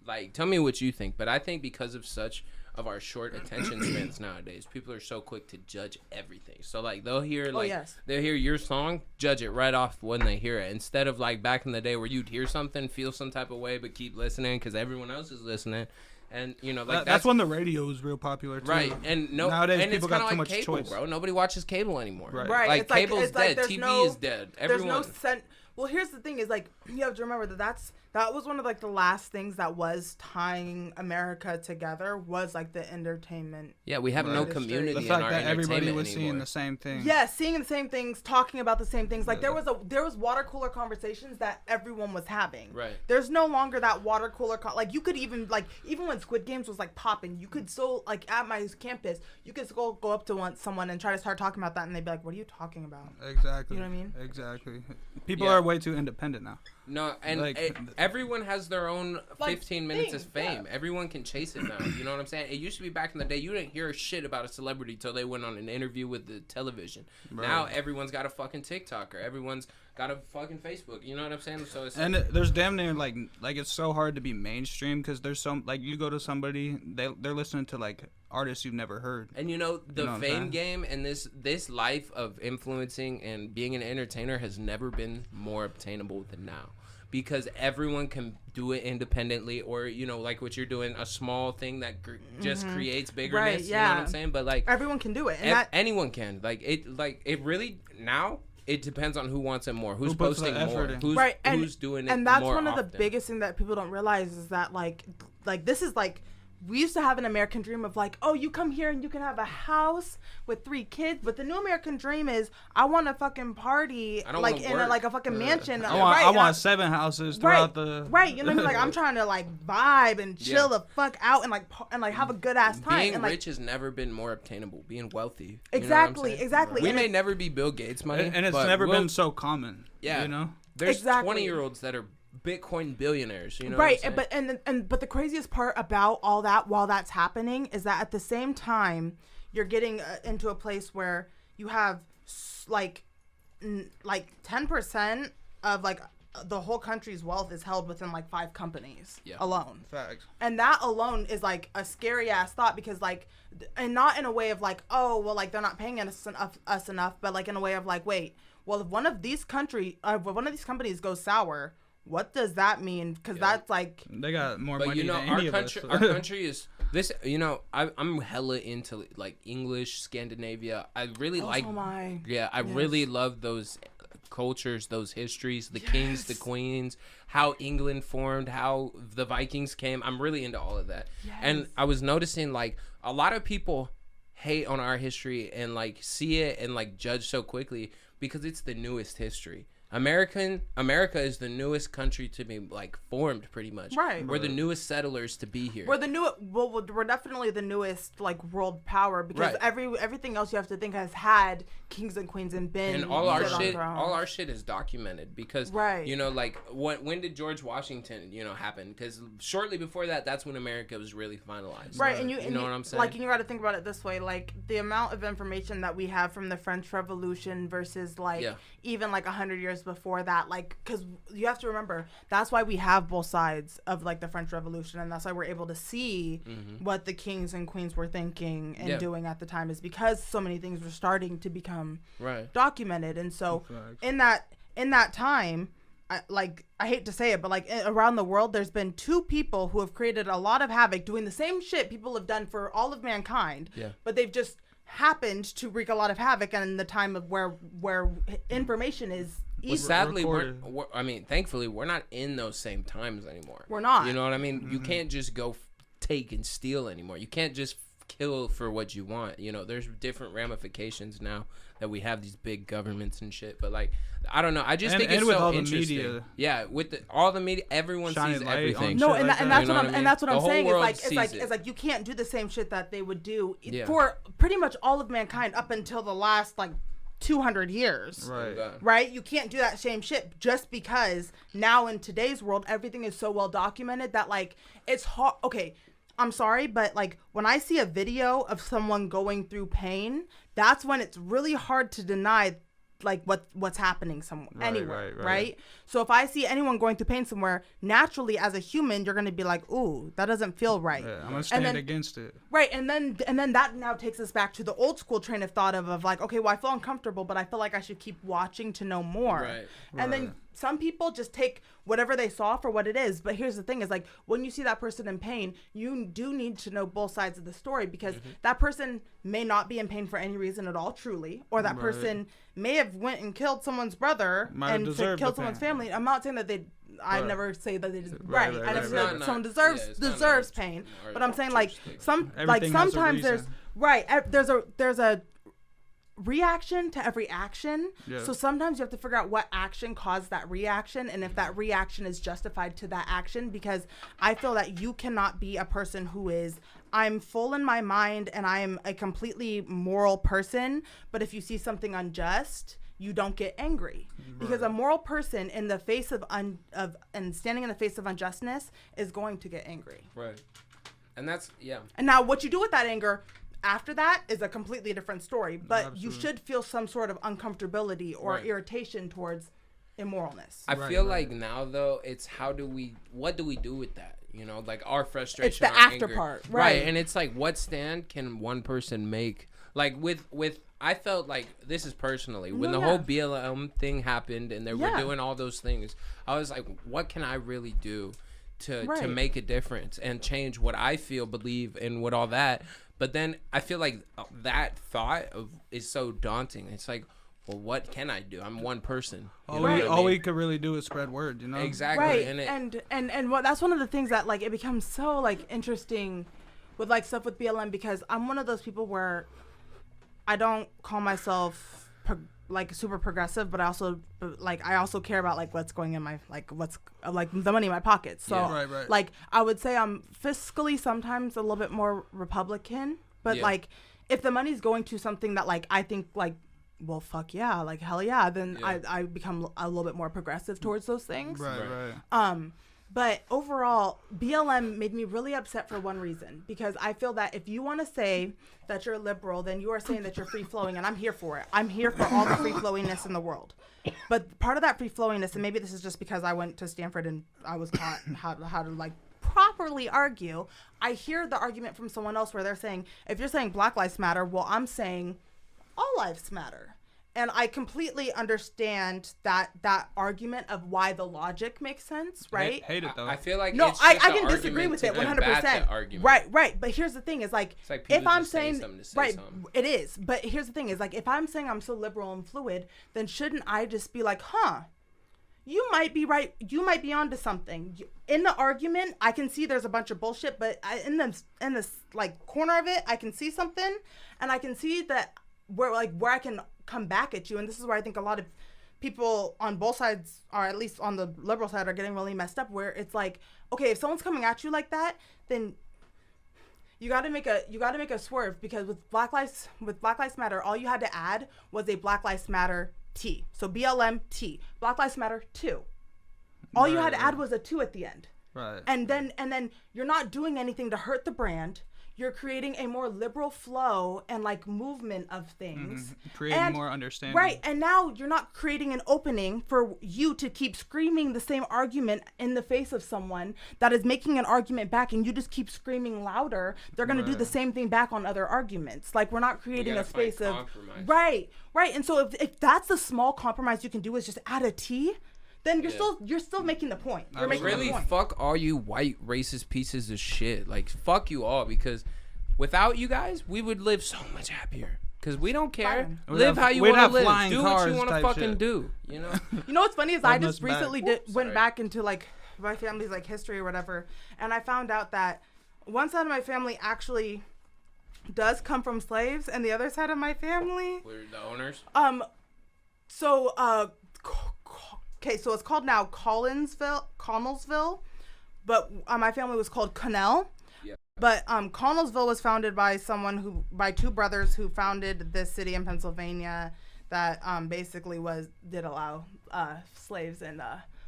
like, tell me what you think. But I think because of such of our short attention spans nowadays, people are so quick to judge everything. So like they'll hear they'll hear your song, judge it right off when they hear it, instead of like back in the day where you'd hear something, feel some type of way, but keep listening because everyone else is listening. And you know, like that's when the radio was real popular too. Right. And nowadays people got too much cable, choice. Bro, nobody watches cable anymore. Right. Like cable's dead. TV is dead. Everyone. Well, here's the thing: is like you have to remember that was one of like the last things that was tying America together was like the entertainment. Yeah, we have no community. The fact that everybody was seeing the same thing. Yeah, seeing the same things, talking about the same things. Like there was water cooler conversations that everyone was having. Right. There's no longer that water cooler like you could even when Squid Games was like popping, you could still like at my campus, you could still go up to someone and try to start talking about that, and they'd be like, "What are you talking about?" Exactly. You know what I mean? Exactly. People are way too independent now. No, and everyone has their own 15 minutes of fame. Yeah. Everyone can chase it now. You know what I'm saying? It used to be back in the day, you didn't hear shit about a celebrity till they went on an interview with the television. Right. Now everyone's got a fucking TikTok or everyone's got a fucking Facebook. You know what I'm saying? So it's there's damn near like it's so hard to be mainstream because there's some like you go to somebody they're listening to like artists you've never heard. And you know the fame game and this life of influencing and being an entertainer has never been more obtainable than now. Because everyone can do it independently, or you know, like what you're doing, a small thing that just creates biggerness. Right, yeah. You know what I'm saying? But like everyone can do it, and anyone can. Like it really now. It depends on who wants it more, who's posting more, who's doing it. And that's more one of the often. biggest things that people don't realize is that like this is like. We used to have an American dream of like, oh, you come here and you can have a house with 3 kids. But the new American dream is, I want a fucking party like in a fucking mansion. I want 7 houses throughout the. Right, you know what I mean? Like I'm trying to like vibe and chill the fuck out and like have a good ass time. Being and, rich has never been more obtainable. Being wealthy. Exactly. We may never be Bill Gates money, and it's never been so common. Yeah, you know. There's 20-year-olds that are Bitcoin billionaires, you know. Right, but the craziest part about all that while that's happening is that at the same time you're getting into a place where you have like 10% of like the whole country's wealth is held within like 5 companies alone. Facts. And that alone is like a scary ass thought because like, and not in a way of like, oh well, like they're not paying us enough, but like in a way of like, wait, well if one of these companies goes sour, what does that mean? Because that's like they got more money than our any country. of us. Our country is this. You know, I'm hella into like English, Scandinavia. I really really love those cultures, those histories, the kings, the queens, how England formed, how the Vikings came. I'm really into all of that. Yes. And I was noticing like a lot of people hate on our history and like see it and like judge so quickly because it's the newest history. America is the newest country to be like formed pretty much. Right. We're the newest settlers to be here. We're definitely the newest like world power because everything else you have to think has had kings and queens and been and all our shit is documented because you know like when did George Washington happen? Because shortly before that's when America was really finalized. Right, and you know what I'm saying? Like you got to think about it this way, like the amount of information that we have from the French Revolution versus like even like 100 years before that, like because you have to remember that's why we have both sides of like the French Revolution, and that's why we're able to see what the kings and queens were thinking and doing at the time is because so many things were starting to become documented. And so in that time I hate to say it, but like around the world, there's been 2 people who have created a lot of havoc doing the same shit people have done for all of mankind. Yeah. But they've just happened to wreak a lot of havoc in the time of where information is Well, sadly, thankfully, we're not in those same times anymore. We're not. You know what I mean? You can't just go take and steal anymore. You can't just kill for what you want. You know, there's different ramifications now that we have these big governments and shit. But like, I don't know. I just think it's with so all interesting. the media. Yeah, with all the media, everyone sees everything. No, shit and, like and that. that's what I'm saying. The whole world It's like you can't do the same shit that they would do Yeah. for pretty much all of mankind up until the last like 200 years. Right. Right? You can't do that same shit just because now in today's world everything is so well documented that like it's hard. Okay, I'm sorry, but like when I see a video of someone going through pain, that's when it's really hard to deny like what's happening anywhere, right? So if I see anyone going through pain somewhere, naturally as a human, you're gonna be like, ooh, that doesn't feel right. Yeah, I'm gonna stand against it. Right, and then that now takes us back to the old school train of thought of like, okay, well I feel uncomfortable, but I feel like I should keep watching to know more. Right. And then some people just take whatever they saw for what it is. But here's the thing is like when you see that person in pain, you do need to know both sides of the story because that person may not be in pain for any reason at all, truly, or that person may have went and killed someone's brother and killed someone's family. I'm not saying that they. I never say that they just I never say that someone deserves pain, but I'm saying like sometimes there's there's a reaction to every action. So sometimes you have to figure out what action caused that reaction and if that reaction is justified to that action, because I feel that you cannot be a person who is I'm full in my mind and I am a completely moral person, but if you see something unjust, you don't get angry. Because a moral person in the face of and standing in the face of unjustness is going to get angry. Right. And that's And now what you do with that anger after that is a completely different story, but you should feel some sort of uncomfortability or irritation towards immoralness. I feel like now though, it's what do we do with that? You know, like our frustration. It's the our after anger. part, right? And it's like, what stand can one person make? Like with I felt like this is personally when the whole BLM thing happened and they were doing all those things. I was like, what can I really do to make a difference and change what I feel, believe, and what all that? But then I feel like that thought is so daunting. It's like, well, what can I do? I'm one person. All we could really do is spread word, you know? Exactly. Right. And what that's one of the things that like it becomes so like interesting with like stuff with BLM, because I'm one of those people where I don't call myself like super progressive, but I also care about like what's going in my what's the money in my pocket. So like I would say I'm fiscally sometimes a little bit more Republican, but like if the money's going to something that like I think like, well, fuck yeah, like hell yeah, then I become a little bit more progressive towards those things. Right. But overall, BLM made me really upset for one reason, because I feel that if you want to say that you're liberal, then you are saying that you're free flowing, and I'm here for it. I'm here for all the free flowingness in the world. But part of that free flowingness, and maybe this is just because I went to Stanford and I was taught how to like properly argue. I hear the argument from someone else where they're saying, if you're saying Black Lives Matter, well, I'm saying all lives matter. And I completely understand that argument of why the logic makes sense, right? Hate it though. I feel like I can disagree with it 100%. Right. But here's the thing: is like if I'm saying it is. But here's the thing: is like if I'm saying I'm so liberal and fluid, then shouldn't I just be like, you might be right. You might be onto something. In the argument, I can see there's a bunch of bullshit, but in this like corner of it, I can see something, and I can see that where I can come back at you. And this is where I think a lot of people on both sides, or at least on the liberal side, are getting really messed up, where it's like, okay, if someone's coming at you like that, then you got to make a swerve, because with Black Lives Matter, all you had to add was a Black Lives Matter T. So BLM T, Black Lives Matter 2. All you had to add was a 2 at the end. Right. And then you're not doing anything to hurt the brand. You're creating a more liberal flow and like movement of things. Creating more understanding. Right. And now you're not creating an opening for you to keep screaming the same argument in the face of someone that is making an argument back, and you just keep screaming louder. They're going to do the same thing back on other arguments. Like, we're not creating a space of compromise. Right. And so if that's the small compromise you can do, is just add a T, then you're still making the point. You're making Really, the point. fuck all you white racist pieces of shit. Like, fuck you all, because without you guys, we would live so much happier. Because we don't care. Fine. Live how you we'd want have to live. flying Do what cars you want to type fucking shit. do. You know? You know what's funny is I Holding just us back. recently went Sorry. back into like my family's like history or whatever, and I found out that one side of my family actually does come from slaves, and the other side of my family, We're the owners. Okay, so it's called now Connellsville, but my family was called Connell. Yeah. But Connellsville was founded by by two brothers who founded this city in Pennsylvania that basically did allow slaves and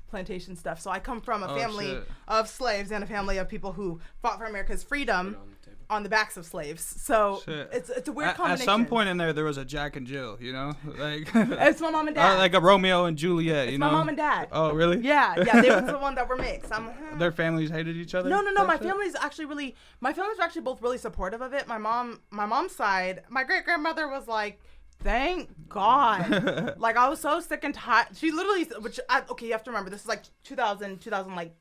plantation stuff. So I come from a family shit. of slaves and a family of people who fought for America's freedom on the backs of slaves. So Shit. it's a weird At combination. some point in there was a Jack and Jill, you know, like It's my mom and dad. like a Romeo and Juliet, It's you my know. mom and dad. Oh, really? Yeah, they were the one that were mixed. Their families hated each other. No. My Type shit? family's actually both really supportive of it. My mom's side, my great grandmother was like, thank God. Like, I was so sick and tired. She literally, okay, you have to remember, this is like 2000, like,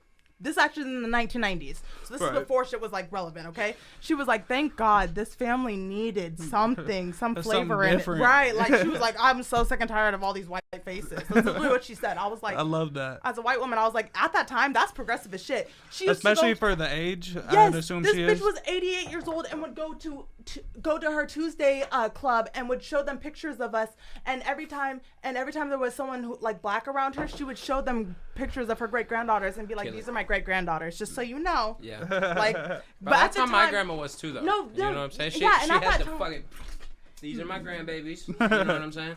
this is actually in the 1990s. So this is before shit was like relevant, okay? She was like, thank God this family needed something, some flavor in it. different. Right. Like, she was like, I'm so sick and tired of all these white faces. That's literally what she said. I was like, I love that. as a white woman, I was like, at that time, that's progressive as shit. She used Especially to go, for the age, I yes, would assume this she bitch is. was 88 years old and would go to her Tuesday club and would show them pictures of us. And every time there was someone who like black around her, she would show them pictures of her great granddaughters and be like, these are my great granddaughters, just so you know. Yeah. Like, But but that's at how the my time, grandma was too, though. No, you know what I'm saying? She, yeah, and she at had that the time- fucking. These are my grandbabies. You know what I'm saying?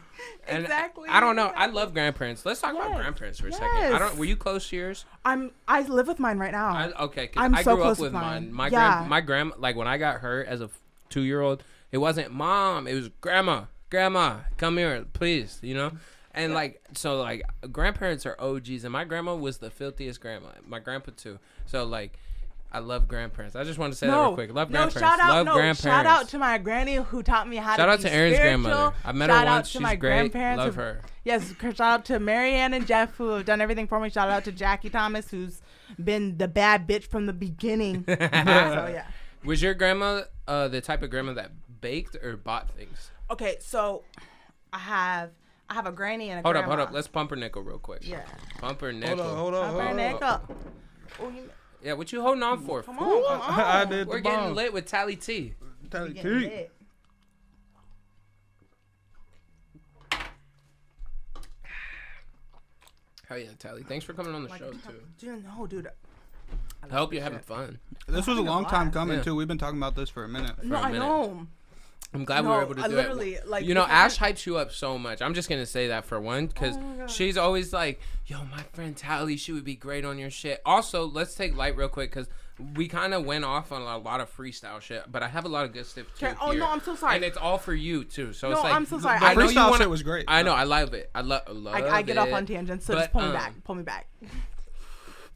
And Exactly, I don't know. I love grandparents. Let's talk about Yes, grandparents for a second. yes. Were you close to yours? I live with mine right now. Okay, cause I'm I so grew close up with with mine. mine. My Yeah. my grandma, like when I got her as a 2-year-old, it wasn't mom, it was grandma, come here, please, you know. And like, so like grandparents are OGs, and my grandma was the filthiest grandma. My grandpa too. So like, I love grandparents. I just want to say that real quick. Love grandparents. Shout out to my granny who taught me how to be Shout out to Aaron's spiritual. grandmother. I met her Shout out once. to She's my great. grandparents Love who- her. Yes, shout out to Marianne and Jeff who have done everything for me. Shout out to Jackie Thomas who's been the bad bitch from the beginning. So yeah. Was your grandma the type of grandma that baked or bought things? Okay, so I have a granny and a Hold grandma. up. Let's pump her nickel real quick. Yeah. Pump her nickel. Hold on. Pump her nickel. Oh, you Yeah, what you holding on for? come fool? on, come on. I did We're the getting bomb. lit with Tally T. Tally You getting T. lit. Hell yeah, Tally. Thanks for coming on the Like, show too. Dude. I hope you're having fun. This was a long time blast. coming Yeah. too. We've been talking about this for a minute. No, a I minute. know. I'm glad we No, were able to I do literally, it. like, You know, if I Ash had- hypes you up so much. I'm just gonna say that for one, because Oh my God. she's always like, "Yo, my friend Tally, she would be great on your shit." Also, let's take light real quick because we kind of went off on a lot of freestyle shit, but I have a lot of good stuff too. Okay, oh, here. no, I'm so sorry. And it's all for you too. So No, it's like, I'm so sorry. The I know freestyle wanna- shit was great. I know, I love it. I love I get off on it. tangents, so But, just pull me back.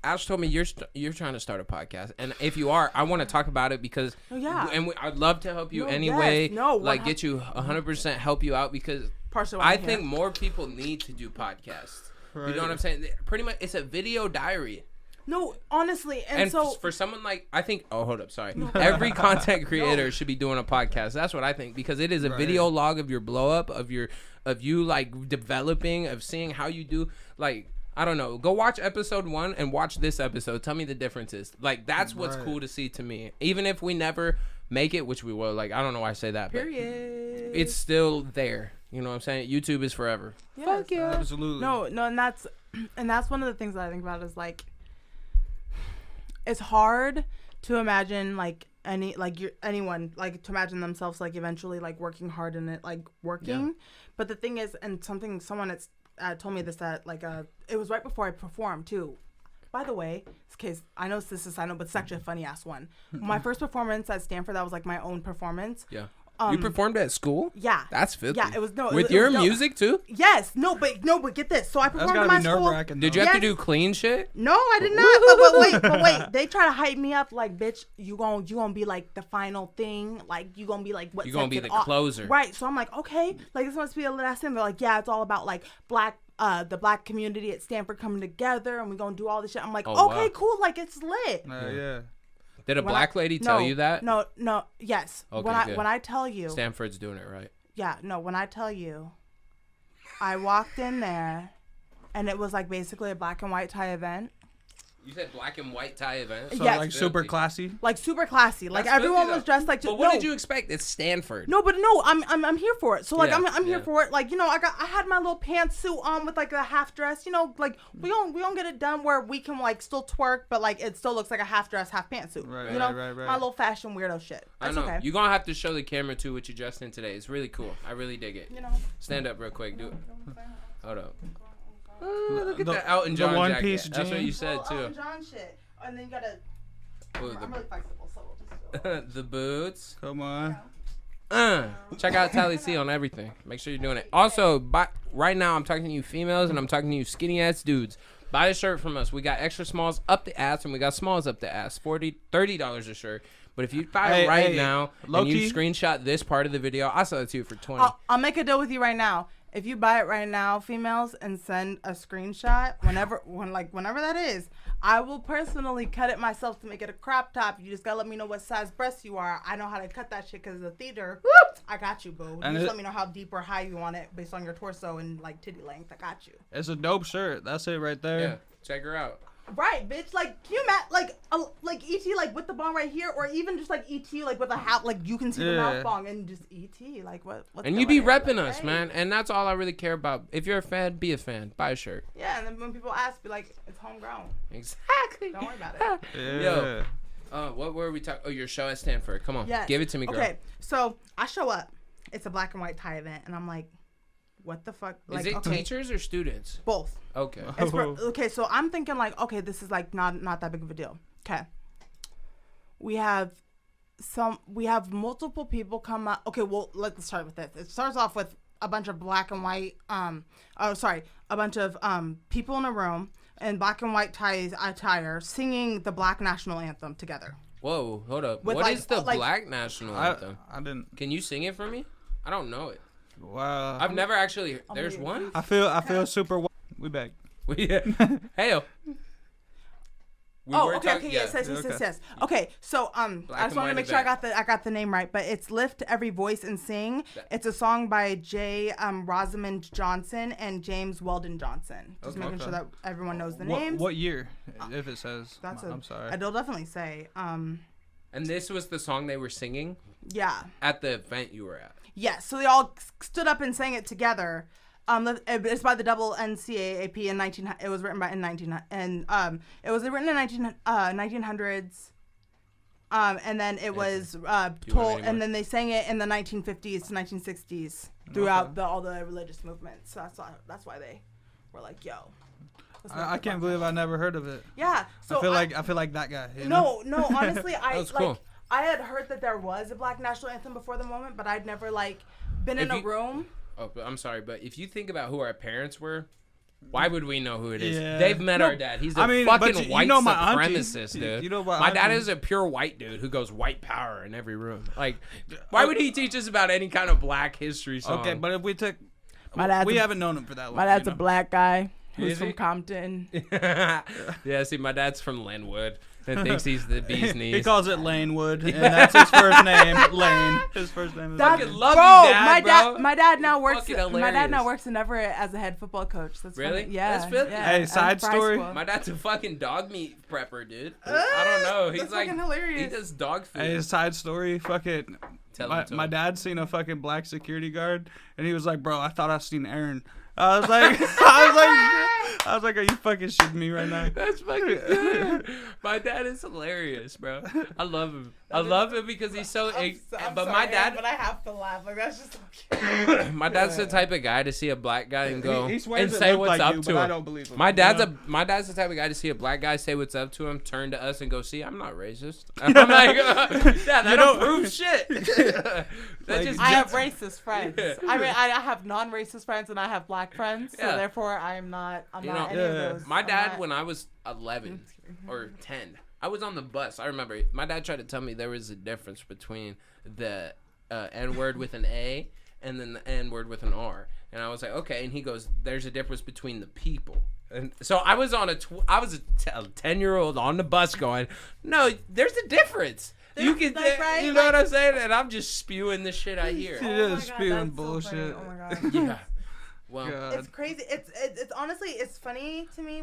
Ash told me you're trying to start a podcast, and if you are, I want to talk about it because yeah. and I'd love to help you No, anyway. yes, no, like get you 100% help you out because Partially why I I'm think here. more people need to do podcasts. You Right. know what I'm saying? Pretty much, it's a video diary. No, honestly, and, And so for someone like I think, oh hold up, sorry. Every content creator should be doing a podcast. That's what I think because it is a Right. video log of your blow up, of you like developing, of seeing how you do. Like I don't know, go watch episode 1 and watch this episode. Tell me the differences. Like that's what's Right. cool to see to me. Even if we never make it, which we will. Like I don't know why I say that, but period. it's still there. You know what I'm saying? YouTube is forever. Fuck yeah. Absolutely. No, and that's one of the things that I think about is like it's hard to imagine like anyone like to imagine themselves like eventually like working hard in it like working. But the thing is, and someone that's told me this that like it was right before I performed too. By the way, this case I know this is a side note, but it's actually a funny ass one. My first performance at Stanford, that was like my own performance. Yeah. You performed at school? Yeah. That's filthy. Yeah, it was no. With it your was dope. music too? Yes. No, but get this. So I That's performed gotta in my be school. nerve wracking. Did you have to Yes. do clean shit? No, I did not. But wait. They try to hype me up like, bitch, you gonna be like the final thing. Like you gonna be like what? You gonna sets be it the off. closer. Right. So I'm like, okay, like this must be a last thing. They're like, yeah, it's all about like black the black community at Stanford coming together, and we're gonna do all this shit. I'm like, Oh, okay, wow. cool, like it's lit. Yeah. Did a When black lady tell you that? No, yes. Okay, good. When I tell you, Stanford's doing it right. yeah, no, when I tell you, I walked in there, and it was like basically a black and white tie event. You said black and white tie event. So Yes. like super classy. Like super classy. Like That's everyone filthy, was though. dressed like. But what did you expect? It's Stanford. No, but no, I'm here for it. So like Yeah, I'm here yeah. for it. Like, you know, I had my little pantsuit on with like a half dress. You know, like we don't get it done where we can like still twerk, but like it still looks like a half dress, half pantsuit. Right, you know, right. my little fashion weirdo shit. I That's know. okay. You're gonna have to show the camera too what you dressed in today. It's really cool. I really dig it. You know. Stand up real quick. Do it. Hold up. Look Look at that Elton John one jacket. piece That's what you jeans. said too. Elton John shit. And then you gotta. Ooh, I'm really flexible, so we'll just. the boots. Come on. Check out Tally C on everything. Make sure you're doing it. Also, right now I'm talking to you females and I'm talking to you skinny ass dudes. Buy a shirt from us. We got extra smalls up the ass and we got smalls up the ass. $30 a shirt. But if you buy it right now and you screenshot this part of the video, I'll sell it to you for $20. I'll make a deal with you right now. If you buy it right now, females, and send a screenshot whenever that is, I will personally cut it myself to make it a crop top. You just gotta let me know what size breasts you are. I know how to cut that shit because the theater. I got you, boo. And you just let me know how deep or high you want it based on your torso and like titty length. I got you. It's a dope shirt. That's it right there. Yeah, check her out. Right, bitch. Like, can you imagine, like ET, like with the bong right here, or even just like ET, like with a hat, like you can see the mouth bong and just ET, like what? And you be repping us, man. And that's all I really care about. If you're a fan, be a fan. Buy a shirt. Yeah, and then when people ask, be like, it's homegrown. Exactly. Don't worry about it. Yeah. Yo, what were we talking? Oh, your show at Stanford. Come on, Yes. give it to me, girl. Okay, so I show up. It's a black and white tie event, and I'm like, what the fuck? Like, Is it teachers or students? Both. Okay. It's for, okay, so I'm thinking like, okay, this is like not that big of a deal. Okay. We have multiple people come up. Okay, well, let's start with this. It starts off with a bunch of black and white, a bunch of people in a room in black and white attire singing the Black National Anthem together. Whoa, hold up. With, What like, is the like- Black National Anthem? I didn't. Can you sing it for me? I don't know it. Wow. I've never actually. There's one. I feel super. We back. Hey. Yes. Okay, so I just wanted to make sure I got the name right, but it's Lift Every Voice and Sing. It's a song by J. Rosamond Johnson and James Weldon Johnson. Just making sure that everyone knows the names. What year? If it says. I'm sorry. It'll definitely say. And this was the song they were singing Yeah. at the event you were at. Yes. So they all stood up and sang it together. It's by the double NCAAP in 19. It was written in 1900s. And then it was told, and then they sang it in the 1950s to 1960s throughout all the religious movements. So that's why they were like, "Yo." I can't believe I never heard of it. Yeah. So I feel like that guy. You know? No. Honestly, cool. I had heard that there was a Black National Anthem before the moment, but I'd never been in a room. Oh, but I'm sorry, but if you think about who our parents were, why would we know who it is? Yeah. They've met our dad. He's a fucking but white my supremacist, auntie. dude. You know my my dad auntie. is a pure white dude who goes white power in every room. Like, why would he teach us about any kind of black history song? Okay, but if we took, We haven't known him for that long. My dad's a black guy who's Is from he? Compton. Yeah, see, my dad's from Linwood and thinks he's the bee's knees. He calls it Lanewood, and that's his first name. Lane. His first name is That's, Lane. love bro, you, Dad, bro. my dad now works. Fucking My dad now hilarious. works in Everett as a head football coach. That's Really? funny. Yeah. That's filthy. Yeah, Hey, at side Fry story? School. My dad's a fucking dog meat prepper, dude. I don't know. He's That's like, fucking hilarious. he does dog food. Hey, his side story, fucking. Tell My, him, my dad seen a fucking black security guard, and he was like, "Bro, I thought I seen Aaron." I was like, I was like, "Are you fucking shitting me right now?" That's fucking good. My dad is hilarious, bro. I love him. I love him because he's so. But my dad, But I have to laugh. Like that's just. my dad's the type of guy to see a black guy and go He swears and it say looked what's like up you, to but him. I don't believe him. My dad's the type of guy to see a black guy say what's up to him, turn to us and go, "See, I'm not racist." I'm like, "Yeah, that don't prove shit." That just I have gets- racist friends. Yeah. I mean, I have non-racist friends and I have black friends. So Yeah. therefore, I'm not any of those. My I'm dad, not- when I was 11 or 10, I was on the bus. I remember my dad tried to tell me there was a difference between the N-word with an A and then the N-word with an R. And I was like, okay. And he goes, there's a difference between the people. And so I was on a 10-year-old on the bus going, no, there's a difference. You can, like, right? you know what I'm saying? And I'm just spewing the shit I hear. She Oh my is God, spewing that's so bullshit. funny. Oh my God. Yeah. Well, God. It's crazy. It's honestly, it's funny to me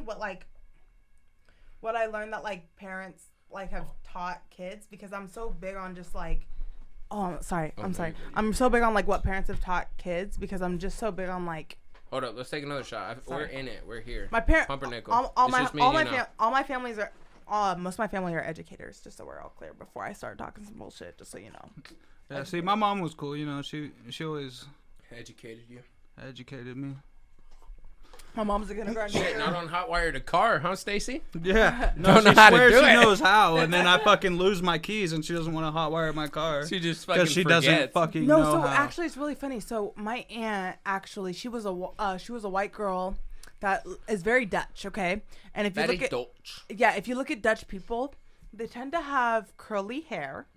what I learned that like parents like have taught kids, because I'm so big on just like, I'm sorry. I'm so big on like what parents have taught kids, because I'm just so big on like. hold up, let's take another shot. We're in it. We're here. My parents, Pumpernickel. all It's my just me all and my you now. all my families are. Most of my family are educators, just so we're all clear before I start talking some bullshit, just so you know. Yeah, see, my mom was cool. You know, she always Educated you. educated me. My mom's a kindergarten Shit, teacher. not on hot wired a car, huh, Stacy? Yeah, Don't she know how to swears do she it. knows how, and then I fucking lose my keys, and she doesn't want to hotwire my car She just fucking because she forgets. doesn't fucking No, know so how. actually, it's really funny. So my aunt, actually, she was a white girl that is very Dutch. Okay, and if you Very look at Dutch. if you look at Dutch people, they tend to have curly hair,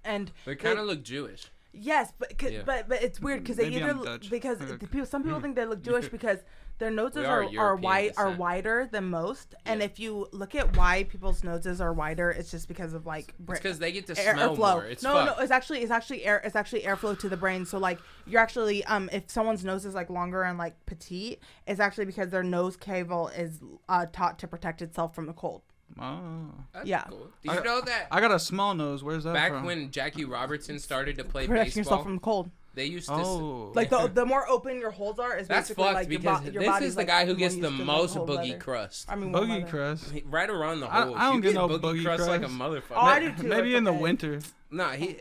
and They kind of look Jewish. yes, but Yeah. but it's weird because they Maybe either I'm Dutch. because Okay. the people, some people think they look Jewish because their noses We are are European descent. wider than most, and Yeah. if you look at why people's noses are wider, it's just because of like It's because they get to air smell flow. more. It's No, fucked. it's actually airflow to the brain. So like you're actually if someone's nose is like longer and like petite, it's actually because their nose cavil is taught to protect itself from the cold. Oh. That's yeah. cool. Did you know that I got a small nose. Where's that back from? when Jackie Robertson started to play Protecting yourself baseball, from the cold. they used to Oh. Like the more open your holes are, is that's basically fucked like because your this body's is the like guy who more gets used the to, like, most cold boogie weather. crust. I mean, warm Boogie weather. crust. Right around the I holes. don't You get no boogie boogie crust like a crust. motherfucker. Oh, I do too. Maybe it's in the okay. winter. Nah, he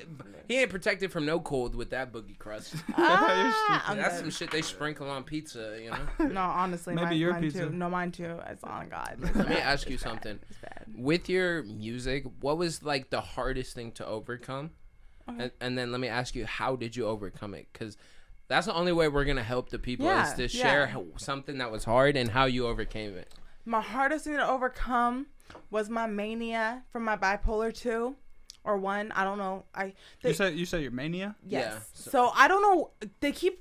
ain't protected from no cold with that boogie crust. I'm That's dead. some shit they sprinkle on pizza, you know. No, honestly, Maybe mine, your mine pizza. too. No, mine too. It's on God. Let me ask you something. It's bad. With your music, what was like the hardest thing to overcome? Okay. And then let me ask you, how did you overcome it? Because that's the only way we're gonna help the people Yeah, is to yeah. share something that was hard and how you overcame it. My hardest thing to overcome was my mania from my bipolar 2 or 1. I don't know. You said your mania? Yes. Yeah, So I don't know. They keep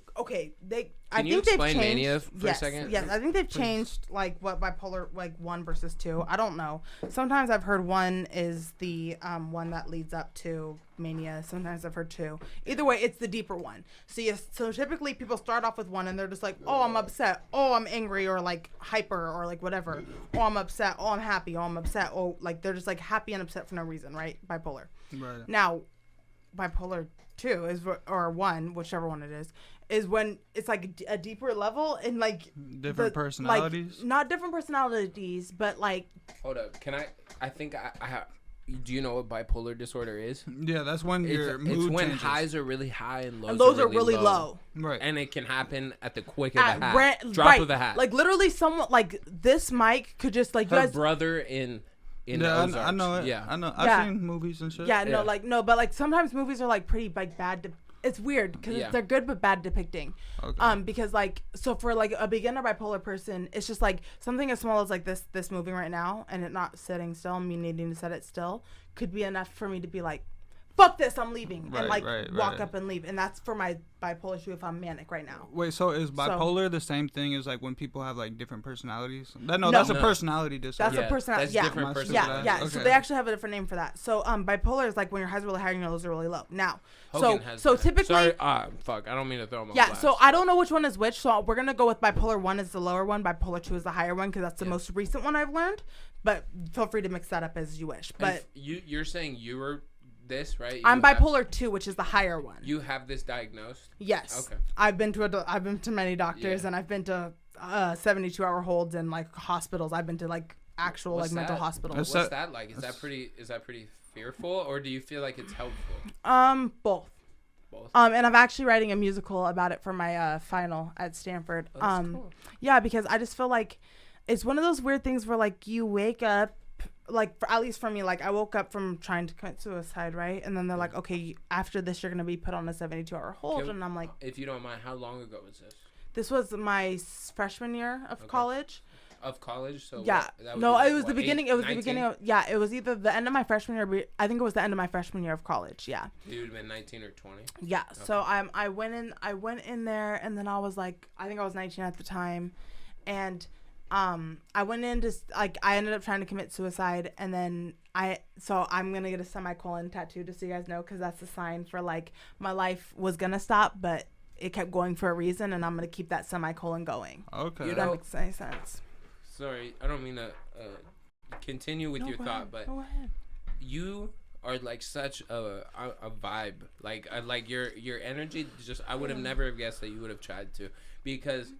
I Can you think they've explain changed. mania for a Yes, second? Yes, I think they've changed like what bipolar like 1 versus 2. I don't know. Sometimes I've heard 1 is the one that leads up to mania. Sometimes I've heard 2. Either way, it's the deeper one. So typically people start off with 1 and they're just like, oh, I'm upset. Oh, I'm angry, or like hyper, or like whatever. Oh, I'm upset. Oh, I'm happy. Oh, I'm upset. Oh, like they're just like happy and upset for no reason, right? Bipolar. Right. Now, bipolar 2 is or 1, whichever one it is when it's like a deeper level and like Different personalities? Like, not different personalities, but like Hold up, can I think I have. Do you know what bipolar disorder is? Yeah, that's when your mood It's when changes. highs are really high and lows, and those are really low. Right. And it can happen at the quick of a At hat. Drop right. of a hat. Like literally, someone like this mic could just like you her guys. brother in the Yeah, Ozarks. I know it. Yeah. I know. Yeah. I've seen movies and shit. Yeah, Yeah. but like sometimes movies are like pretty like bad. It's weird because Yeah. they're good but bad depicting. Okay. Because like so for like a beginner bipolar person, it's just like something as small as like this moving right now and it not sitting still, me needing to set it still, could be enough for me to be like, fuck this, I'm leaving, and like walk up and leave. And that's for my bipolar 2 if I'm manic right now. Wait, so is bipolar the same thing as like when people have like different personalities? No, No. that's a personality disorder. That's a personality. That's Yeah, different Yeah, personalities. yeah. So Okay. they actually have a different name for that. So bipolar is like when your highs are really high and your lows are really low. Now, Hogan has so that. typically. Sorry, fuck. I don't mean to throw him on Yeah, blast. so I don't know which one is which. So we're gonna go with bipolar 1 is the lower one, bipolar 2 is the higher one because that's the most recent one I've learned. But feel free to mix that up as you wish. And But you're saying you were this, right? I'm You have- bipolar 2, which is the higher one. You have this diagnosed? Yes. Okay. I've been to many doctors Yeah. and I've been to 72-hour holds and like hospitals. I've been to like actual What's like mental that? hospitals. That's- What's that like? Is that pretty fearful, or do you feel like it's helpful? Both. Both. And I'm actually writing a musical about it for my final at Stanford. Oh, that's cool. Yeah, because I just feel like it's one of those weird things where like you wake up, like at least for me, like I woke up from trying to commit suicide, right? And then they're like, okay, after this you're gonna be put on a 72-hour hold, and I'm like, If you don't mind, how long ago was this? this was my freshman year of college. Of college, so Yeah. that would No, be like, it was the beginning. It was 19? the beginning of. Yeah, it was either the end of my freshman year. I think it was the end of my freshman year of college. Yeah. You would have been 19 or 20. Yeah. So I went in there, and then I was like, I think I was 19 at the time, and I went in to like, I ended up trying to commit suicide, and then I'm gonna get a semicolon tattoo, just so you guys know, because that's a sign for like my life was gonna stop, but it kept going for a reason, and I'm gonna keep that semicolon going. Okay. You That know, makes any sense. Sorry, I don't mean to continue with your Go thought, ahead, but go ahead. you are like such a vibe. Like your energy. Just I would have never have guessed that you would have tried to, because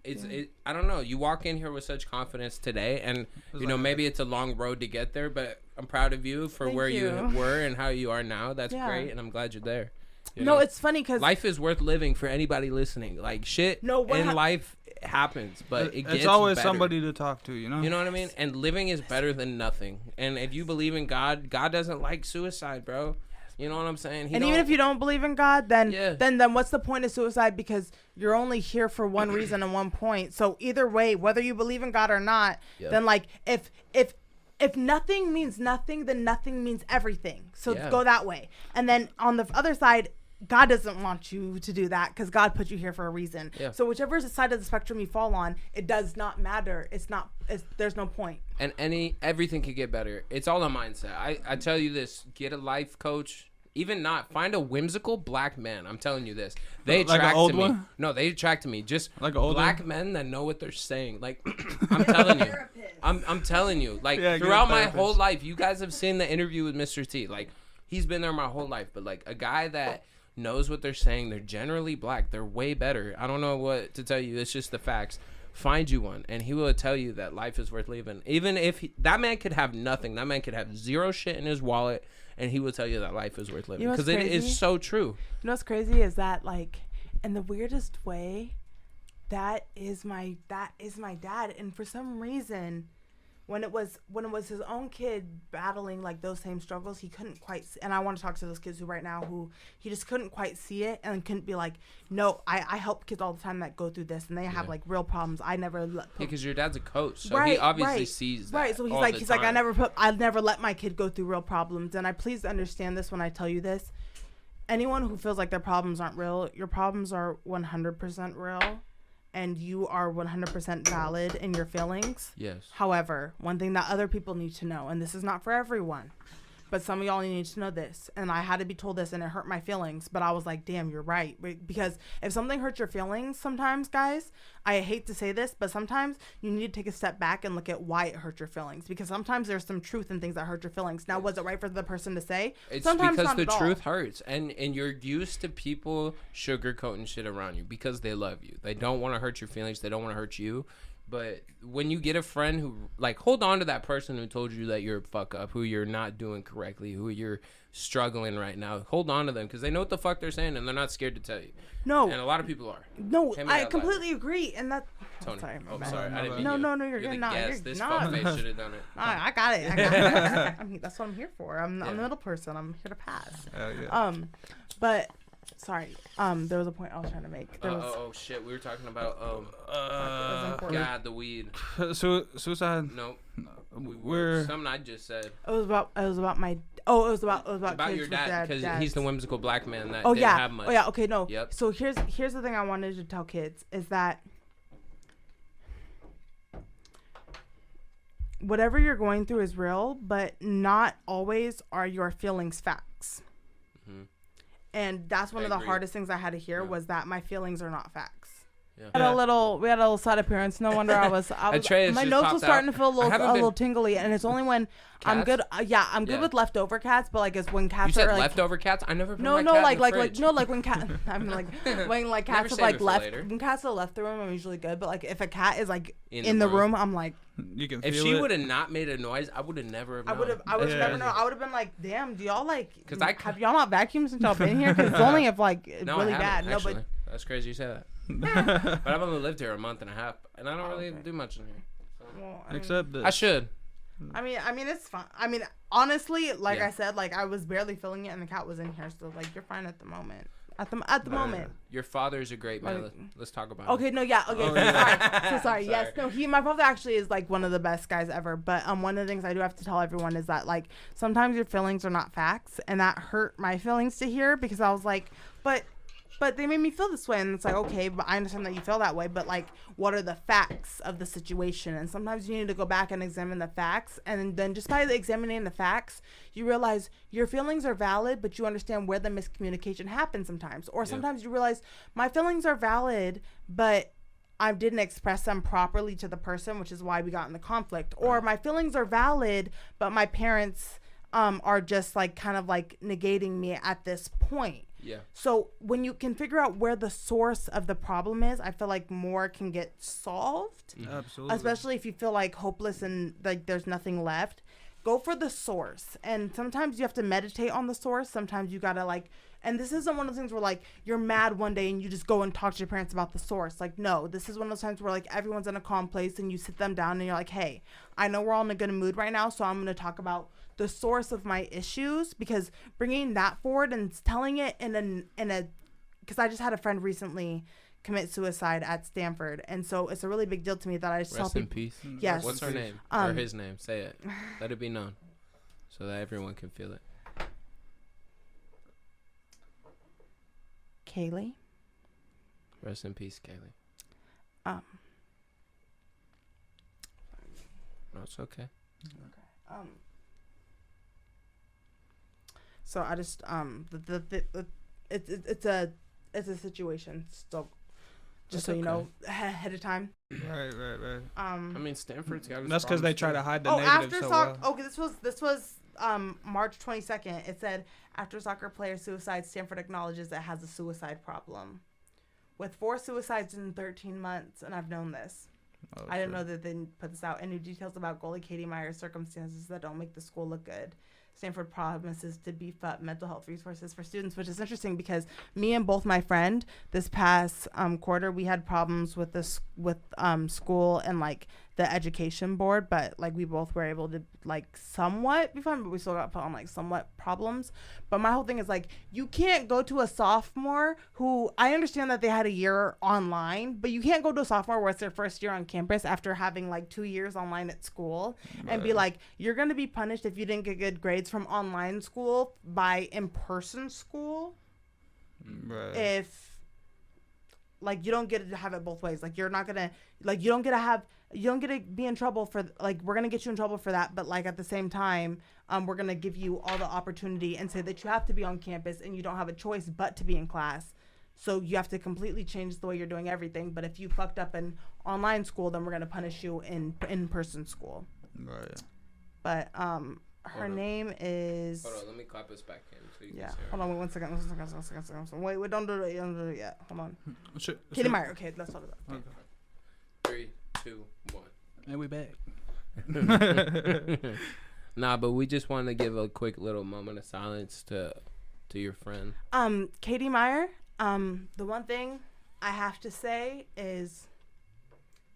I don't know. You walk in here with such confidence today, and you know maybe it's a long road to get there, but I'm proud of you for Thank where you. you were and how you are now. That's Yeah. great, and I'm glad you're there. You No, know? it's funny because Life is worth living for anybody listening. Like shit in life happens, but it gets it's always better. somebody to talk to, you know. You know what I mean? And living is better than nothing. And if you believe in God, God doesn't like suicide, bro. You know what I'm saying? and even if you don't believe in God, then Yeah. then what's the point of suicide? Because you're only here for one reason and one point. So either way, whether you believe in God or not, then like if nothing means nothing, then nothing means everything. So go that way. And then on the other side, God doesn't want you to do that, because God put you here for a reason. Yeah. So whichever side of the spectrum you fall on, it does not matter. There's no point. and everything can get better. It's all a mindset. I tell you this, get a life coach. Even not, find a whimsical black man. I'm telling you this. They Like an attract old to me. one? No, they attract to me. Just Like an old black one? men that know what they're saying. Like I'm telling you. I'm telling you. Like Yeah, get a throughout my therapist. whole life, you guys have seen the interview with Mr. T. Like he's been there my whole life. But like a guy that knows what they're saying, they're generally black. They're way better. I don't know what to tell you. It's just the facts. Find you one, and he will tell you that life is worth living. Even if that man could have nothing, that man could have zero shit in his wallet, and he will tell you that life is worth living, You know what's because it crazy? is so true. You know what's crazy is that, like, in the weirdest way, that is my dad. And for some reason, when it was his own kid battling like those same struggles, he couldn't quite and I want to talk to those kids who he just couldn't quite see it, and couldn't be like, no, I help kids all the time that go through this, and they have like real problems. I never Because your dad's a coach, so he obviously sees that. Right, so he's like I never let my kid go through real problems. And I please understand this when I tell you this. Anyone who feels like their problems aren't real, your problems are 100% real, and you are 100% valid in your feelings. Yes. However, one thing that other people need to know, and this is not for everyone, but some of y'all need to know this, and I had to be told this, and it hurt my feelings, but I was like, damn, you're right. Because if something hurts your feelings sometimes, guys, I hate to say this, but sometimes you need to take a step back and look at why it hurt your feelings, because sometimes there's some truth in things that hurt your feelings. Now, was it right for the person to say? It's Sometimes because not the at all. truth hurts, and you're used to people sugarcoating shit around you because they love you. They don't want to hurt your feelings. They don't want to hurt you. But when you get a friend who, like, hold on to that person who told you that you're a fuck up, who you're not doing correctly, who you're struggling right now, hold on to them, because they know what the fuck they're saying, and they're not scared to tell you. No. And a lot of people are. No, Hand me I that completely agree, and that. Tony. Sorry, my Oh, bad. sorry. I didn't mean No, you. no, you're the not. guest. You're This not. fuckface should have done it. I got it. I mean, that's what I'm here for. I'm the middle person. I'm here to pass. Yeah. But sorry. There was a point I was trying to make. There was. Oh shit, we were talking about important. God, the weed. Suicide. Nope. We're Something I just said. It was about my. Oh, it was about About kids your with dad, because dads. he's the whimsical black man that Oh didn't yeah. have much. Oh yeah. Okay. No. Yep. So here's the thing I wanted to tell kids is that whatever you're going through is real, but not always are your feelings facts. Mhm. And that's one I of the agree. hardest things I had to hear was that my feelings are not facts. Yeah. We had a little side appearance. No wonder I was Atreus my just nose popped was starting out. to feel I haven't a been- little tingly, and it's only when I'm Cats? good. I'm good Yeah. with leftover cats, but like it's when cats You said are like leftover cats? I never put no, my no, cat like in the like fridge. no, like when cat. I'm like when like Never cats have save like it for left. later. When cats are left the room, I'm usually good. But like if a cat is like In in the the room, I'm like You can If feel she it. would have not made a noise, I would have never have I known. would have Yeah. never known. I would have been like, damn, do y'all like? 'Cause I- have y'all not vacuumed since y'all been here? Because it's only if like No, really I bad. haven't, No, actually. but That's crazy you say that. But I've only lived here a month and a half, and I don't really okay. do much in here. well, I mean, Except this. I should. I mean, it's fine. I mean, honestly, like Yeah. I said, like I was barely feeling it, and the cat was in here, so like you're fine at the moment. at the moment. Your father's a great man. Like- Let's talk about him. Okay, no, yeah, okay, Oh, sorry. So sorry. Sorry. Yes, no, my father actually is like one of the best guys ever. But one of the things I do have to tell everyone is that like sometimes your feelings are not facts, and that hurt my feelings to hear because I was like, but they made me feel this way, and it's like, okay, but I understand that you feel that way, but like, what are the facts of the situation? And sometimes you need to go back and examine the facts, and then just by examining the facts, you realize your feelings are valid, but you understand where the miscommunication happens sometimes. Or sometimes you realize my feelings are valid, but I didn't express them properly to the person, which is why we got in the conflict. Or my feelings are valid, but my parents are just like kind of like negating me at this point. Yeah. So when you can figure out where the source of the problem is, I feel like more can get solved. Absolutely. Especially if you feel like hopeless and like there's nothing left. Go for the source. And sometimes you have to meditate on the source. Sometimes you gotta like, and this isn't one of those things where like you're mad one day and you just go and talk to your parents about the source. Like, no, this is one of those times where like everyone's in a calm place and you sit them down and you're like, hey, I know we're all in a good mood right now, so I'm gonna talk about the source of my issues, because bringing that forward and telling it in a because I just had a friend recently commit suicide at Stanford, and so it's a really big deal to me that I just tell Rest in people. peace. Yes. What's her name? Or his name? Say it. Let it be known, so that everyone can feel it. Kaylee. Rest in peace, Kaylee. No, it's okay. So I just it's a situation. So just That's so you okay. know ahead of time. Right. I mean, Stanford's got. That's because they try to hide the Oh, negative after so soccer. well. Okay, this was March 22nd. It said after soccer player suicide, Stanford acknowledges it has a suicide problem, with 4 suicides in 13 months, and I've known this. Oh, I didn't shit. know that they didn't put this out. Any details about goalie Katie Meyer's circumstances that don't make the school look good. Stanford promises to beef up mental health resources for students, which is interesting because me and both my friend this past quarter, we had problems with school and like the education board, but like we both were able to like somewhat be fine, but we still got put on like somewhat problems. But my whole thing is like, you can't go to a sophomore who, I understand that they had a year online, but you can't go to a sophomore where it's their first year on campus after having like 2 years online at school and be like, you're going to be punished if you didn't get good grades from online school by in-person school. Right. If like you don't get to have it both ways, like you're not gonna like you don't get to be in trouble for like we're gonna get you in trouble for that, but like at the same time we're gonna give you all the opportunity and say that you have to be on campus and you don't have a choice but to be in class, so you have to completely change the way you're doing everything. But if you fucked up in online school, then we're gonna punish you in in-person school. Right. But her name is Hold on, let me clap us back in. So you yeah, can see her. hold on, wait, one second. Wait, don't do it yet. Hold on. Shit. Katie Meyer. Okay, let's talk about that. Okay. 3, 2, 1. And we back. Nah, but we just want to give a quick little moment of silence to your friend. Katie Meyer, the one thing I have to say is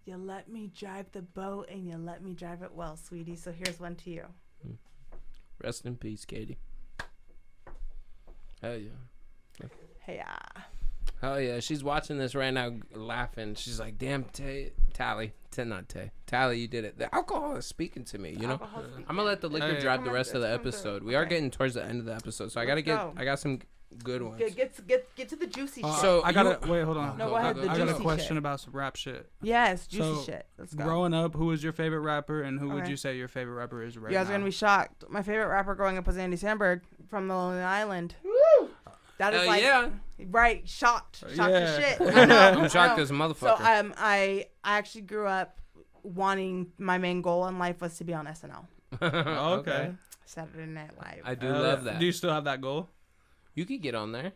you let me drive the boat and you let me drive it well, sweetie. So here's one to you. Rest in peace, Katie. Hell yeah. Hey, Hell yeah. She's watching this right now laughing. She's like, damn, Tally, you did it. The alcohol is speaking to me, you know? I'm going to let the liquor Hey. drive the rest of the episode. We are getting towards the end of the episode, so I got some good ones. Get to the juicy shit. So I gotta wait. Hold on. No, go ahead, the I got a juicy question shit. about some rap shit. Yes, juicy So, shit. Let's go. Growing up, who was your favorite rapper, and who would Okay. you say your favorite rapper is right You guys now? are gonna be shocked. My favorite rapper growing up was Andy Samberg from the Lonely Island. That is Hell like yeah. Right, shocked Yeah. as shit. I know, I'm shocked I know. as a So motherfucker. I actually grew up wanting my main goal in life was to be on SNL, Oh, okay. Saturday Night Live. I do love that. Do you still have that goal? You could get on there.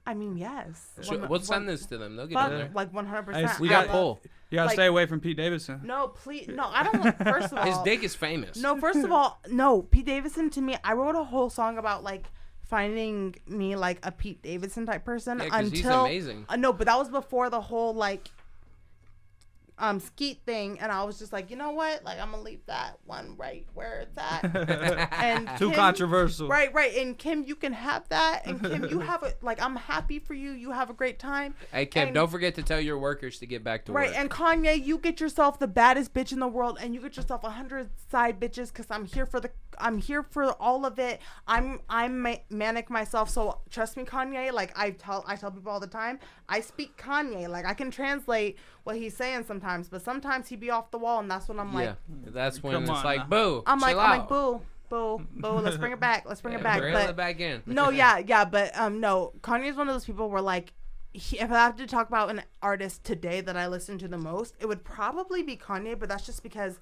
I mean, yes. We'll send this to them. They'll get on there. Like 100%. Hey, We I got love- Cole. You gotta Like- stay away from Pete Davidson. No, please. No, I don't. First of all, His dick is famous. No, first of all, no. Pete Davidson to me, I wrote a whole song about like finding me like a Pete Davidson type person Yeah, 'cause until he's amazing. No, but that was before the whole like skeet thing, and I was just like, you know what? Like, I'm gonna leave that one right where it's at. And Too Kim, controversial. Right. And Kim, you can have that. And Kim, you have a like. I'm happy for you. You have a great time. Hey Kim, And- don't forget to tell your workers to get back to Right, work. and Kanye, you get yourself the baddest bitch in the world, and you get yourself 100 side bitches, because I'm here for all of it. I'm manic myself, so trust me, Kanye. Like I tell people all the time, I speak Kanye. Like I can translate what he's saying sometimes, but sometimes he be off the wall, and that's when I'm like, that's when Come it's on like, now. boo. I'm like, chill boo, out. let's bring it back, it back. Reel But it back in. no, but no, Kanye's one of those people where like, if I have to talk about an artist today that I listen to the most, it would probably be Kanye, but that's just because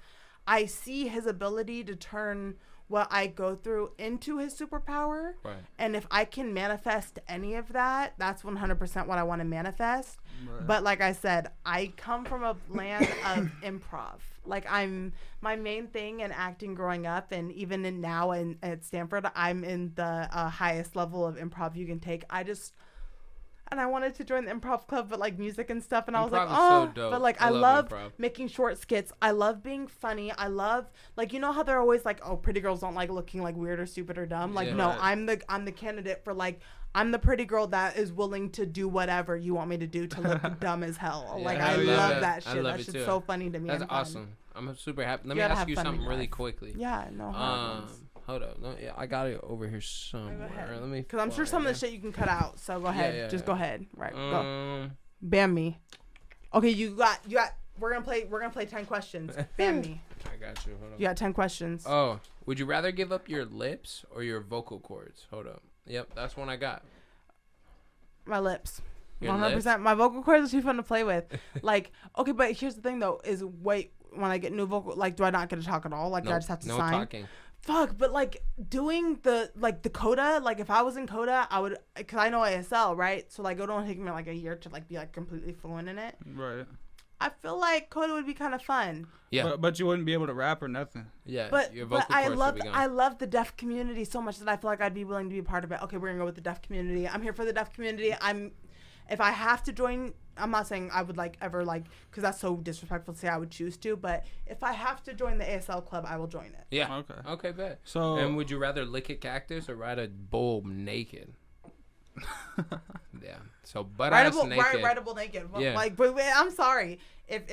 I see his ability to turn what I go through into his superpower. Right. And if I can manifest any of that, that's 100% what I want to manifest. Right. But like I said, I come from a land of improv. Like my main thing in acting growing up, and even now at Stanford, I'm in the highest level of improv you can take. And I wanted to join the improv club, but like music and stuff. And I was like, Improv is oh, so dope. but like I I love love improv. making short skits. I love being funny. I love, like, you know how they're always like, oh, pretty girls don't like looking like weird or stupid or dumb. Like, Yeah. no, Right. I'm the candidate for like, I'm the pretty girl that is willing to do whatever you want me to do to look dumb as hell. Like, Yeah, I hell love yeah. that I shit. love That it shit's too. so funny to me. That's and fun. awesome. I'm super happy. Let You me gotta ask have you fun in something your really life. quickly. Yeah, no hormones. Hold up. No, yeah, I got it over here somewhere. ahead. Let me. Because I'm sure some of the shit you can cut out. So go ahead. yeah, Just yeah. go ahead. Right. Go. Um, Bam me. Okay, you got. We're gonna play 10 questions. Bam me. I got you. Hold on. You got 10 questions. Oh, would you rather give up your lips or your vocal cords? Hold up. Yep, that's one I got. My lips. Your 100%. My vocal cords are too fun to play with. Like, okay, but here's the thing though: is wait, when I get new vocal, like, do I not get to talk at all? Like, do I just have to no sign? talking. Fuck, but like doing the coda, like if I was in coda, I would, cause I know ASL, right? So like it would only take me like a year to like be like completely fluent in it. Right. I feel like coda would be kind of fun. Yeah, But you wouldn't be able to rap or nothing. yeah. But your vocal I cords love would be gone. I love the deaf community so much that I feel like I'd be willing to be a part of it. Okay, we're gonna go with the deaf community. I'm here for the deaf community. If I have to join, I'm not saying I would like ever like, because that's so disrespectful to say I would choose to, but if I have to join the ASL club, I will join it. Yeah. Okay. Okay, bet. So And would you rather lick a cactus or ride a bull naked? Yeah. So butt ass naked. Rideable naked. Well, Yeah. Like, but I'm sorry if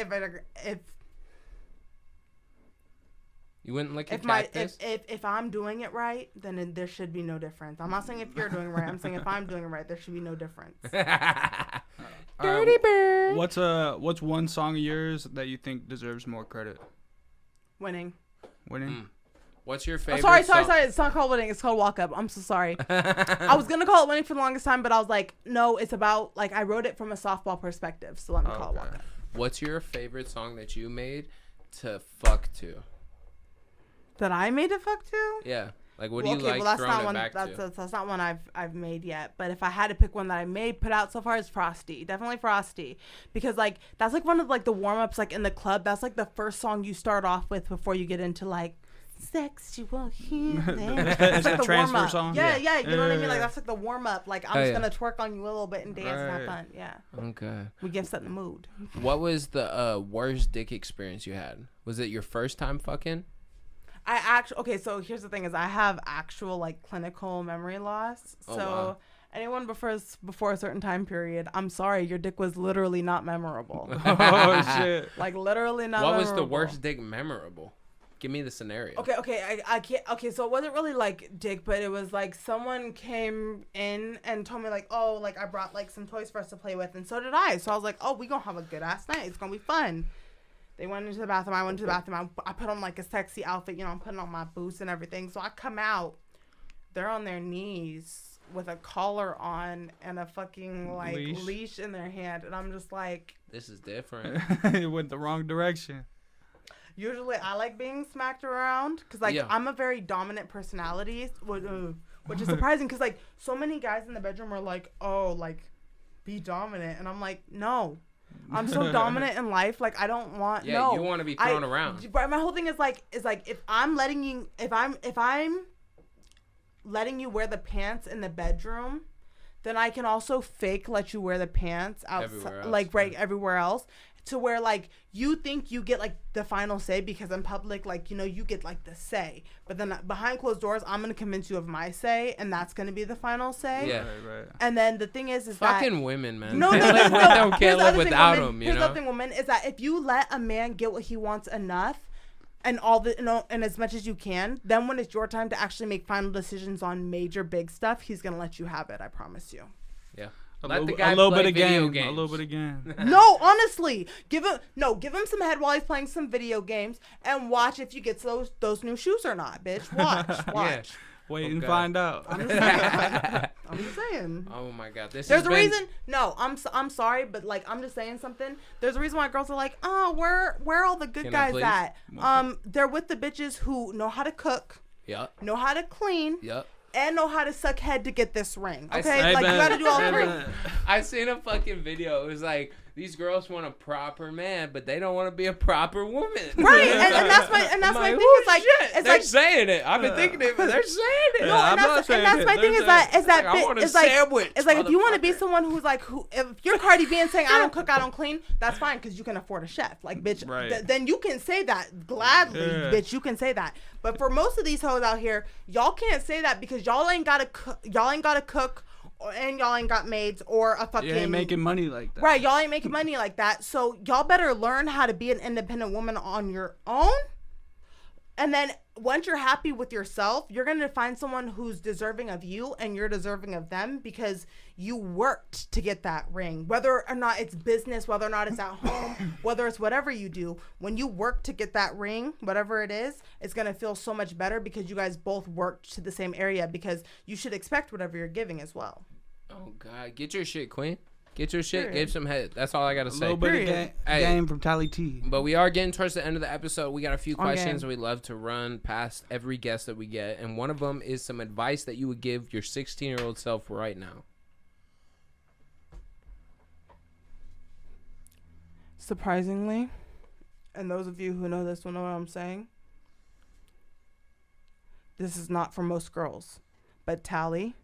You wouldn't lick a if my cactus? if I'm doing it right, then there should be no difference. I'm not saying if you're doing it right. I'm saying if I'm doing it right, there should be no difference. Dirty bird. What's one song of yours that you think deserves more credit? Winning. Winning. What's your Oh, favorite sorry. song? It's not called winning. It's called walk up. I'm so sorry. I was gonna call it winning for the longest time, but I was like, no, it's about like I wrote it from a softball perspective, so let me call it walk up. What's your favorite song that you made to fuck to? That I made it fuck to? Yeah. Like, what Well, do you like that's throwing not it one. back That's to? not one I've made yet. But if I had to pick one that I made, put out so far, is Frosty. Definitely Frosty, because like that's like one of like the warm ups like in the club. That's like the first song you start off with before you get into like sexual healing. It's like a the transfer warm-up. song? Yeah, you know what I mean. Yeah. Like that's like the warm up. Like I'm Oh, just yeah. gonna twerk on you a little bit and dance and have Right. fun. Yeah, Okay. we get set in the mood. What was the worst dick experience you had? Was it your first time fucking? Okay, so here's the thing: is I have actual like clinical memory loss. Oh, So wow. anyone before a certain time period, I'm sorry, your dick was literally not memorable. Oh shit. Like literally not. What memorable. was the worst dick memorable? Give me the scenario. Okay, I can't. Okay, so it wasn't really like dick, but it was like someone came in and told me like, oh, like I brought like some toys for us to play with, and so did I. So I was like, oh, we gonna have a good ass night. It's gonna be fun. They went into the bathroom. I went to the bathroom. I put on like a sexy outfit. You know, I'm putting on my boots and everything. So I come out. They're on their knees with a collar on and a fucking like leash in their hand, and I'm just like, This is different. It went the wrong direction. usually I like being smacked around because like Yeah. I'm a very dominant personality, which is surprising because like so many guys in the bedroom are like, oh, like be dominant, and I'm like, no, I'm so dominant in life, like I don't want. Yeah, no, you want to be thrown around. But my whole thing is like if I'm letting you, if I'm letting you wear the pants in the bedroom, then I can also fake let you wear the pants outside, Everywhere else, like right everywhere else. to where like you think you get like the final say because in public, like, you know, you get like the say, but then behind closed doors, I'm gonna convince you of my say, and that's gonna be the final say. Yeah. Right. And then the thing is fucking that women, man. no, They don't Here's can't the live other thing, without woman. them. You Here's the know. other thing, woman, is that if you let a man get what he wants enough, and all the, you know, and as much as you can, then when it's your time to actually make final decisions on major big stuff, he's gonna let you have it. I promise you. Yeah. A Let the little, guy a little play bit of video game. games. A little bit of game. No, honestly, give him some head while he's playing some video games, and watch if you get those new shoes or not, bitch. Watch. Wait Oh, and God. find out. I'm just saying. Oh my God. There's a reason. No, I'm sorry, but like I'm just saying something. There's a reason why girls are like, oh, where are all the good Can I guys please? at? They're with the bitches who know how to cook, Yep. know how to clean, Yep. and know how to suck head to get this ring. I Okay, see. like you gotta do all three. I seen a fucking video. It was like these girls want a proper man, but they don't want to be a proper woman. Right, and that's my I'm thing. like, Is "Oh, like shit." it's They're like saying it. I've been thinking it, but they're saying it. no, I'm and not that's saying my it. thing They're is that Like, I want a it's like sandwich, it's like if you want to be motherfucker. someone who's like if you're Cardi B and saying I don't cook, I don't clean, that's fine because you can afford a chef. Like bitch, Right. then you can say that gladly, Yeah. bitch. You can say that. But for most of these hoes out here, y'all can't say that because y'all ain't gotta cook, and y'all ain't got maids or a fucking. You ain't making money like that. Right, y'all ain't making money like that. So y'all better learn how to be an independent woman on your own. And then once you're happy with yourself, you're going to find someone who's deserving of you and you're deserving of them because you worked to get that ring. Whether or not it's business, whether or not it's at home, whether it's whatever you do, when you work to get that ring, whatever it is, it's going to feel so much better because you guys both worked to the same area because you should expect whatever you're giving as well. Oh God, get your shit, queen. Get your shit. Period. Give some head. That's all I gotta A say. little bit of Period. game from Tally T. But we are getting towards the end of the episode. We got a few Okay. questions we love to run past every guest that we get, and one of them is some advice that you would give your 16-year-old self right now. Surprisingly, and those of you who know this will know what I'm saying, this is not for most girls, but Tally,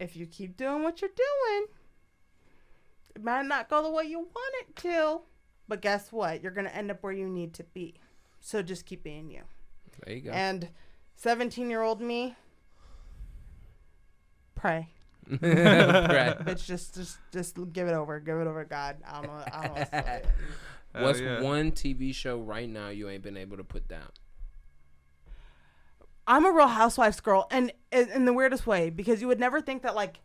if you keep doing what you're doing, it might not go the way you want it to, but guess what? You're going to end up where you need to be. So just keep being you. There you go. And 17-year-old me, pray. Right. Bitch, just give it over. Give it over to God. I don't know what to say. What's yeah. one TV show right now you ain't been able to put down? I'm a Real Housewives girl, and in the weirdest way, because you would never think that, like,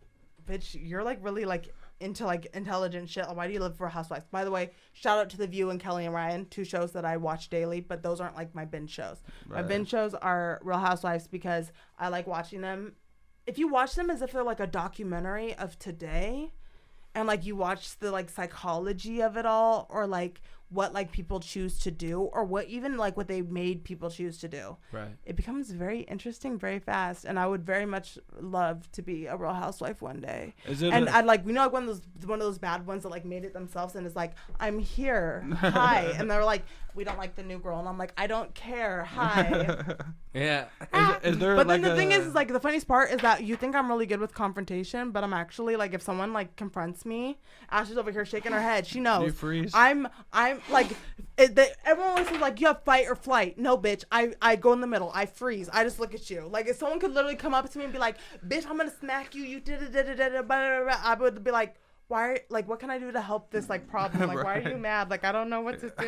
bitch, you're like really like into like intelligent shit. Why do you live for Housewives? By the way, shout out to The View and Kelly and Ryan, 2 shows that I watch daily, but those aren't like my binge shows. My Right. binge shows are Real Housewives because I like watching them. If you watch them as if they're like a documentary of today, and like you watch the like psychology of it all, or like what like people choose to do, or what even like what they made people choose to do, Right. it becomes very interesting very fast. And I would very much love to be a Real Housewife one day. Is it And a- I'd like, you know, like one of those bad ones that like made it themselves and is like, I'm here, hi, and they're like, we don't like the new girl, and I'm like, I don't care, hi. Yeah. Is there But like then the thing a- is like the funniest part is that you think I'm really good with confrontation, but I'm actually like, if someone like confronts me, Ashley's over here shaking her head. She knows. You freeze? I'm like, everyone always says like, you have fight or flight. No, bitch. I go in the middle. I freeze. I just look at you. Like if someone could literally come up to me and be like, bitch, I'm gonna smack you. You did it. I would be like, why? Like, what can I do to help this like problem? Like, why are you mad? Like, I don't know what to do.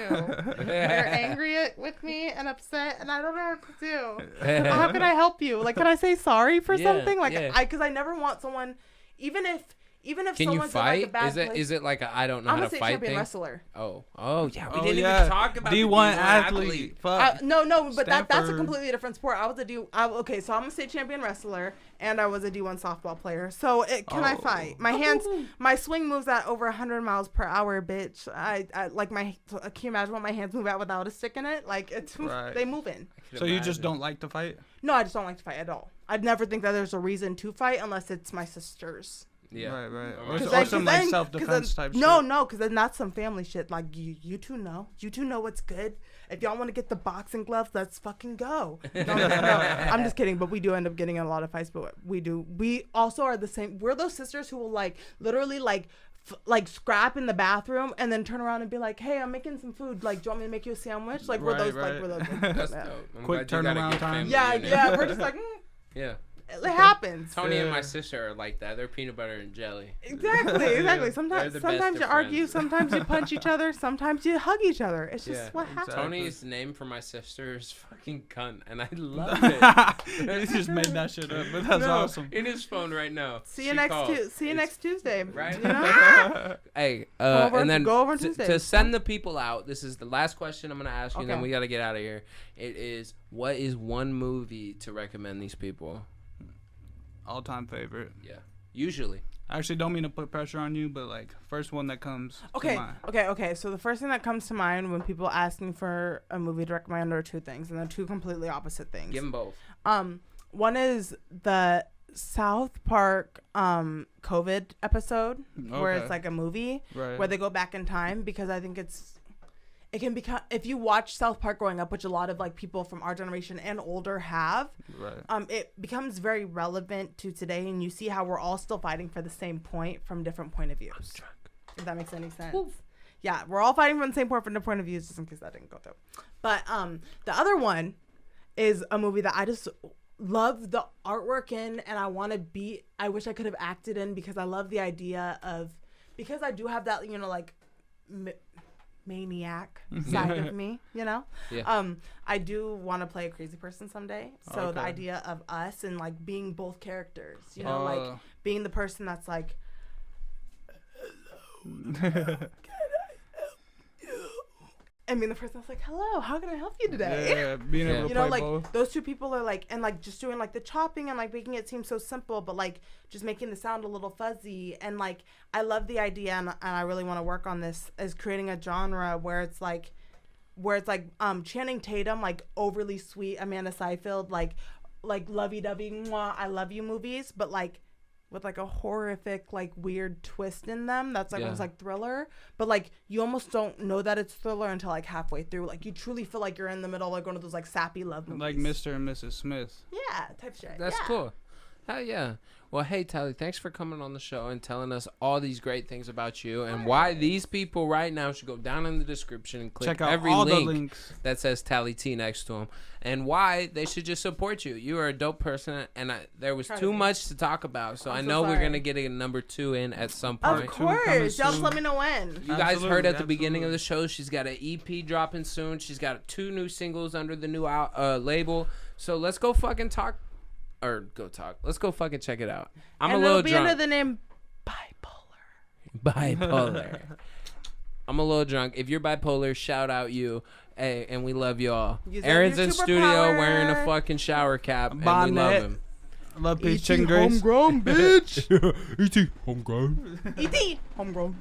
You're angry with me and upset, and I don't know what to do. How can I help you? Like, can I say sorry for Yeah, something? Like, yeah. because I never want someone, even if Can you someone's in, like, a fight? bad place, Is it like a I don't know I'm how a to state fight champion thing? wrestler. Oh yeah. We Oh, didn't yeah. even talk about the D1 athlete. Fuck. No, but that's a Stanford. completely different sport. Okay, so I'm a state champion wrestler, and I was a D1 softball player. So can I Oh. fight? My swing moves at over 100 miles per hour, bitch. I like can you imagine what my hands move at without a stick in it? Like Right. they move in. So you just don't like to fight? No, I just don't like to fight at all. I'd never think that there's a reason to fight unless it's my sisters. Yeah. Right. Or Or some like self-defense type shit. No, because then that's some family shit. Like you two know. You two know what's good. If y'all want to get the boxing gloves, let's fucking go. No, I'm just kidding. But we do end up getting in a lot of fights. But we also are the same. We're those sisters who will like literally like like scrap in the bathroom and then turn around and be like, hey, I'm making some food. Like, do you want me to make you a sandwich? Like, we're Right, those, right. like, we're those. That's Yeah. dope. I'm Quick glad you got a turnaround good time. family Yeah, unit. yeah. We're just like, Yeah. it happens. Tony and Yeah. my sister are like that. They're peanut butter and jelly. Exactly. They're Sometimes the sometimes best you of argue, friends. sometimes you punch each other, sometimes you hug each other. It's just Yeah, what happens. exactly. Tony's name for my sister is fucking cunt, and I love it. He just made that shit up, but that's No, awesome. in his phone right now. See you She next called. next Tuesday. Right? You know? Hey, over- and then go over to Tuesday. send the people out, this is the last question I'm gonna ask you, and then Okay. we gotta get out of here. It is, what is one movie to recommend these people? All-time favorite. Yeah, usually. I actually don't mean to put pressure on you, but like first one that comes Okay, to mind. okay. So the first thing that comes to mind when people ask me for a movie to recommend are two things, and they're two completely opposite things. Give them both. One is the South Park COVID episode where Okay. it's like a movie Right. where they go back in time, because I think it can become, if you watch South Park growing up, which a lot of like people from our generation and older have, Right. it becomes very relevant to today, and you see how we're all still fighting for the same point from different point of views. If that makes any sense. Yeah, we're all fighting from the same point from different point of views, just in case that didn't go through. But the other one is a movie that I just love the artwork in, and I wish I could have acted in, because I love the idea of, because I do have that, you know, like maniac side of me, you know. Yeah. I do want to play a crazy person someday, so the Okay. idea of us and like being both characters, you know, like being the person that's like, and being the person that's like, hello, how can I help you today? Yeah, being able to You know, play like both. those two people are like, and like just doing like the chopping and like making it seem so simple, but like just making the sound a little fuzzy. And like, I love the idea, and I really want to work on this, is creating a genre where it's like Channing Tatum, like overly sweet Amanda Seyfried, like lovey-dovey, mwah, I love you movies, but like with like a horrific, like weird twist in them that's like almost like thriller, but like you almost don't know that it's thriller until like halfway through. Like you truly feel like you're in the middle of like one of those like sappy love movies, Like Mr. and Mrs. Smith. yeah, type shit. That's yeah. cool. Hell yeah. Well, hey, Tally, thanks for coming on the show and telling us all these great things about you, and why these people right now should go down in the description and click Check out every all the link links. that says Tally T next to them, and why they should just support you. You are a dope person, and there was Proud too of you. much to talk about, so I'm I so know we're sorry. going to get a number 2 in at some Of point. coming course, y'all just soon. let me know when. You guys Absolutely, heard at the beginning of absolutely. the show, she's got an EP dropping soon. She's got 2 new singles under the new label. So let's go fucking talk. Or go talk. Let's go fucking check it out. I'm and a little it'll be drunk. under the name Bipolar. Bipolar. I'm a little drunk. If you're bipolar, shout out you. Hey, and we love y'all. Use that Aaron's new in studio superpower. wearing a fucking shower cap, and we Bonnet. love him. I love peach E.T. chicken grace. Homegrown, bitch. E.T. Homegrown. E.T. Homegrown.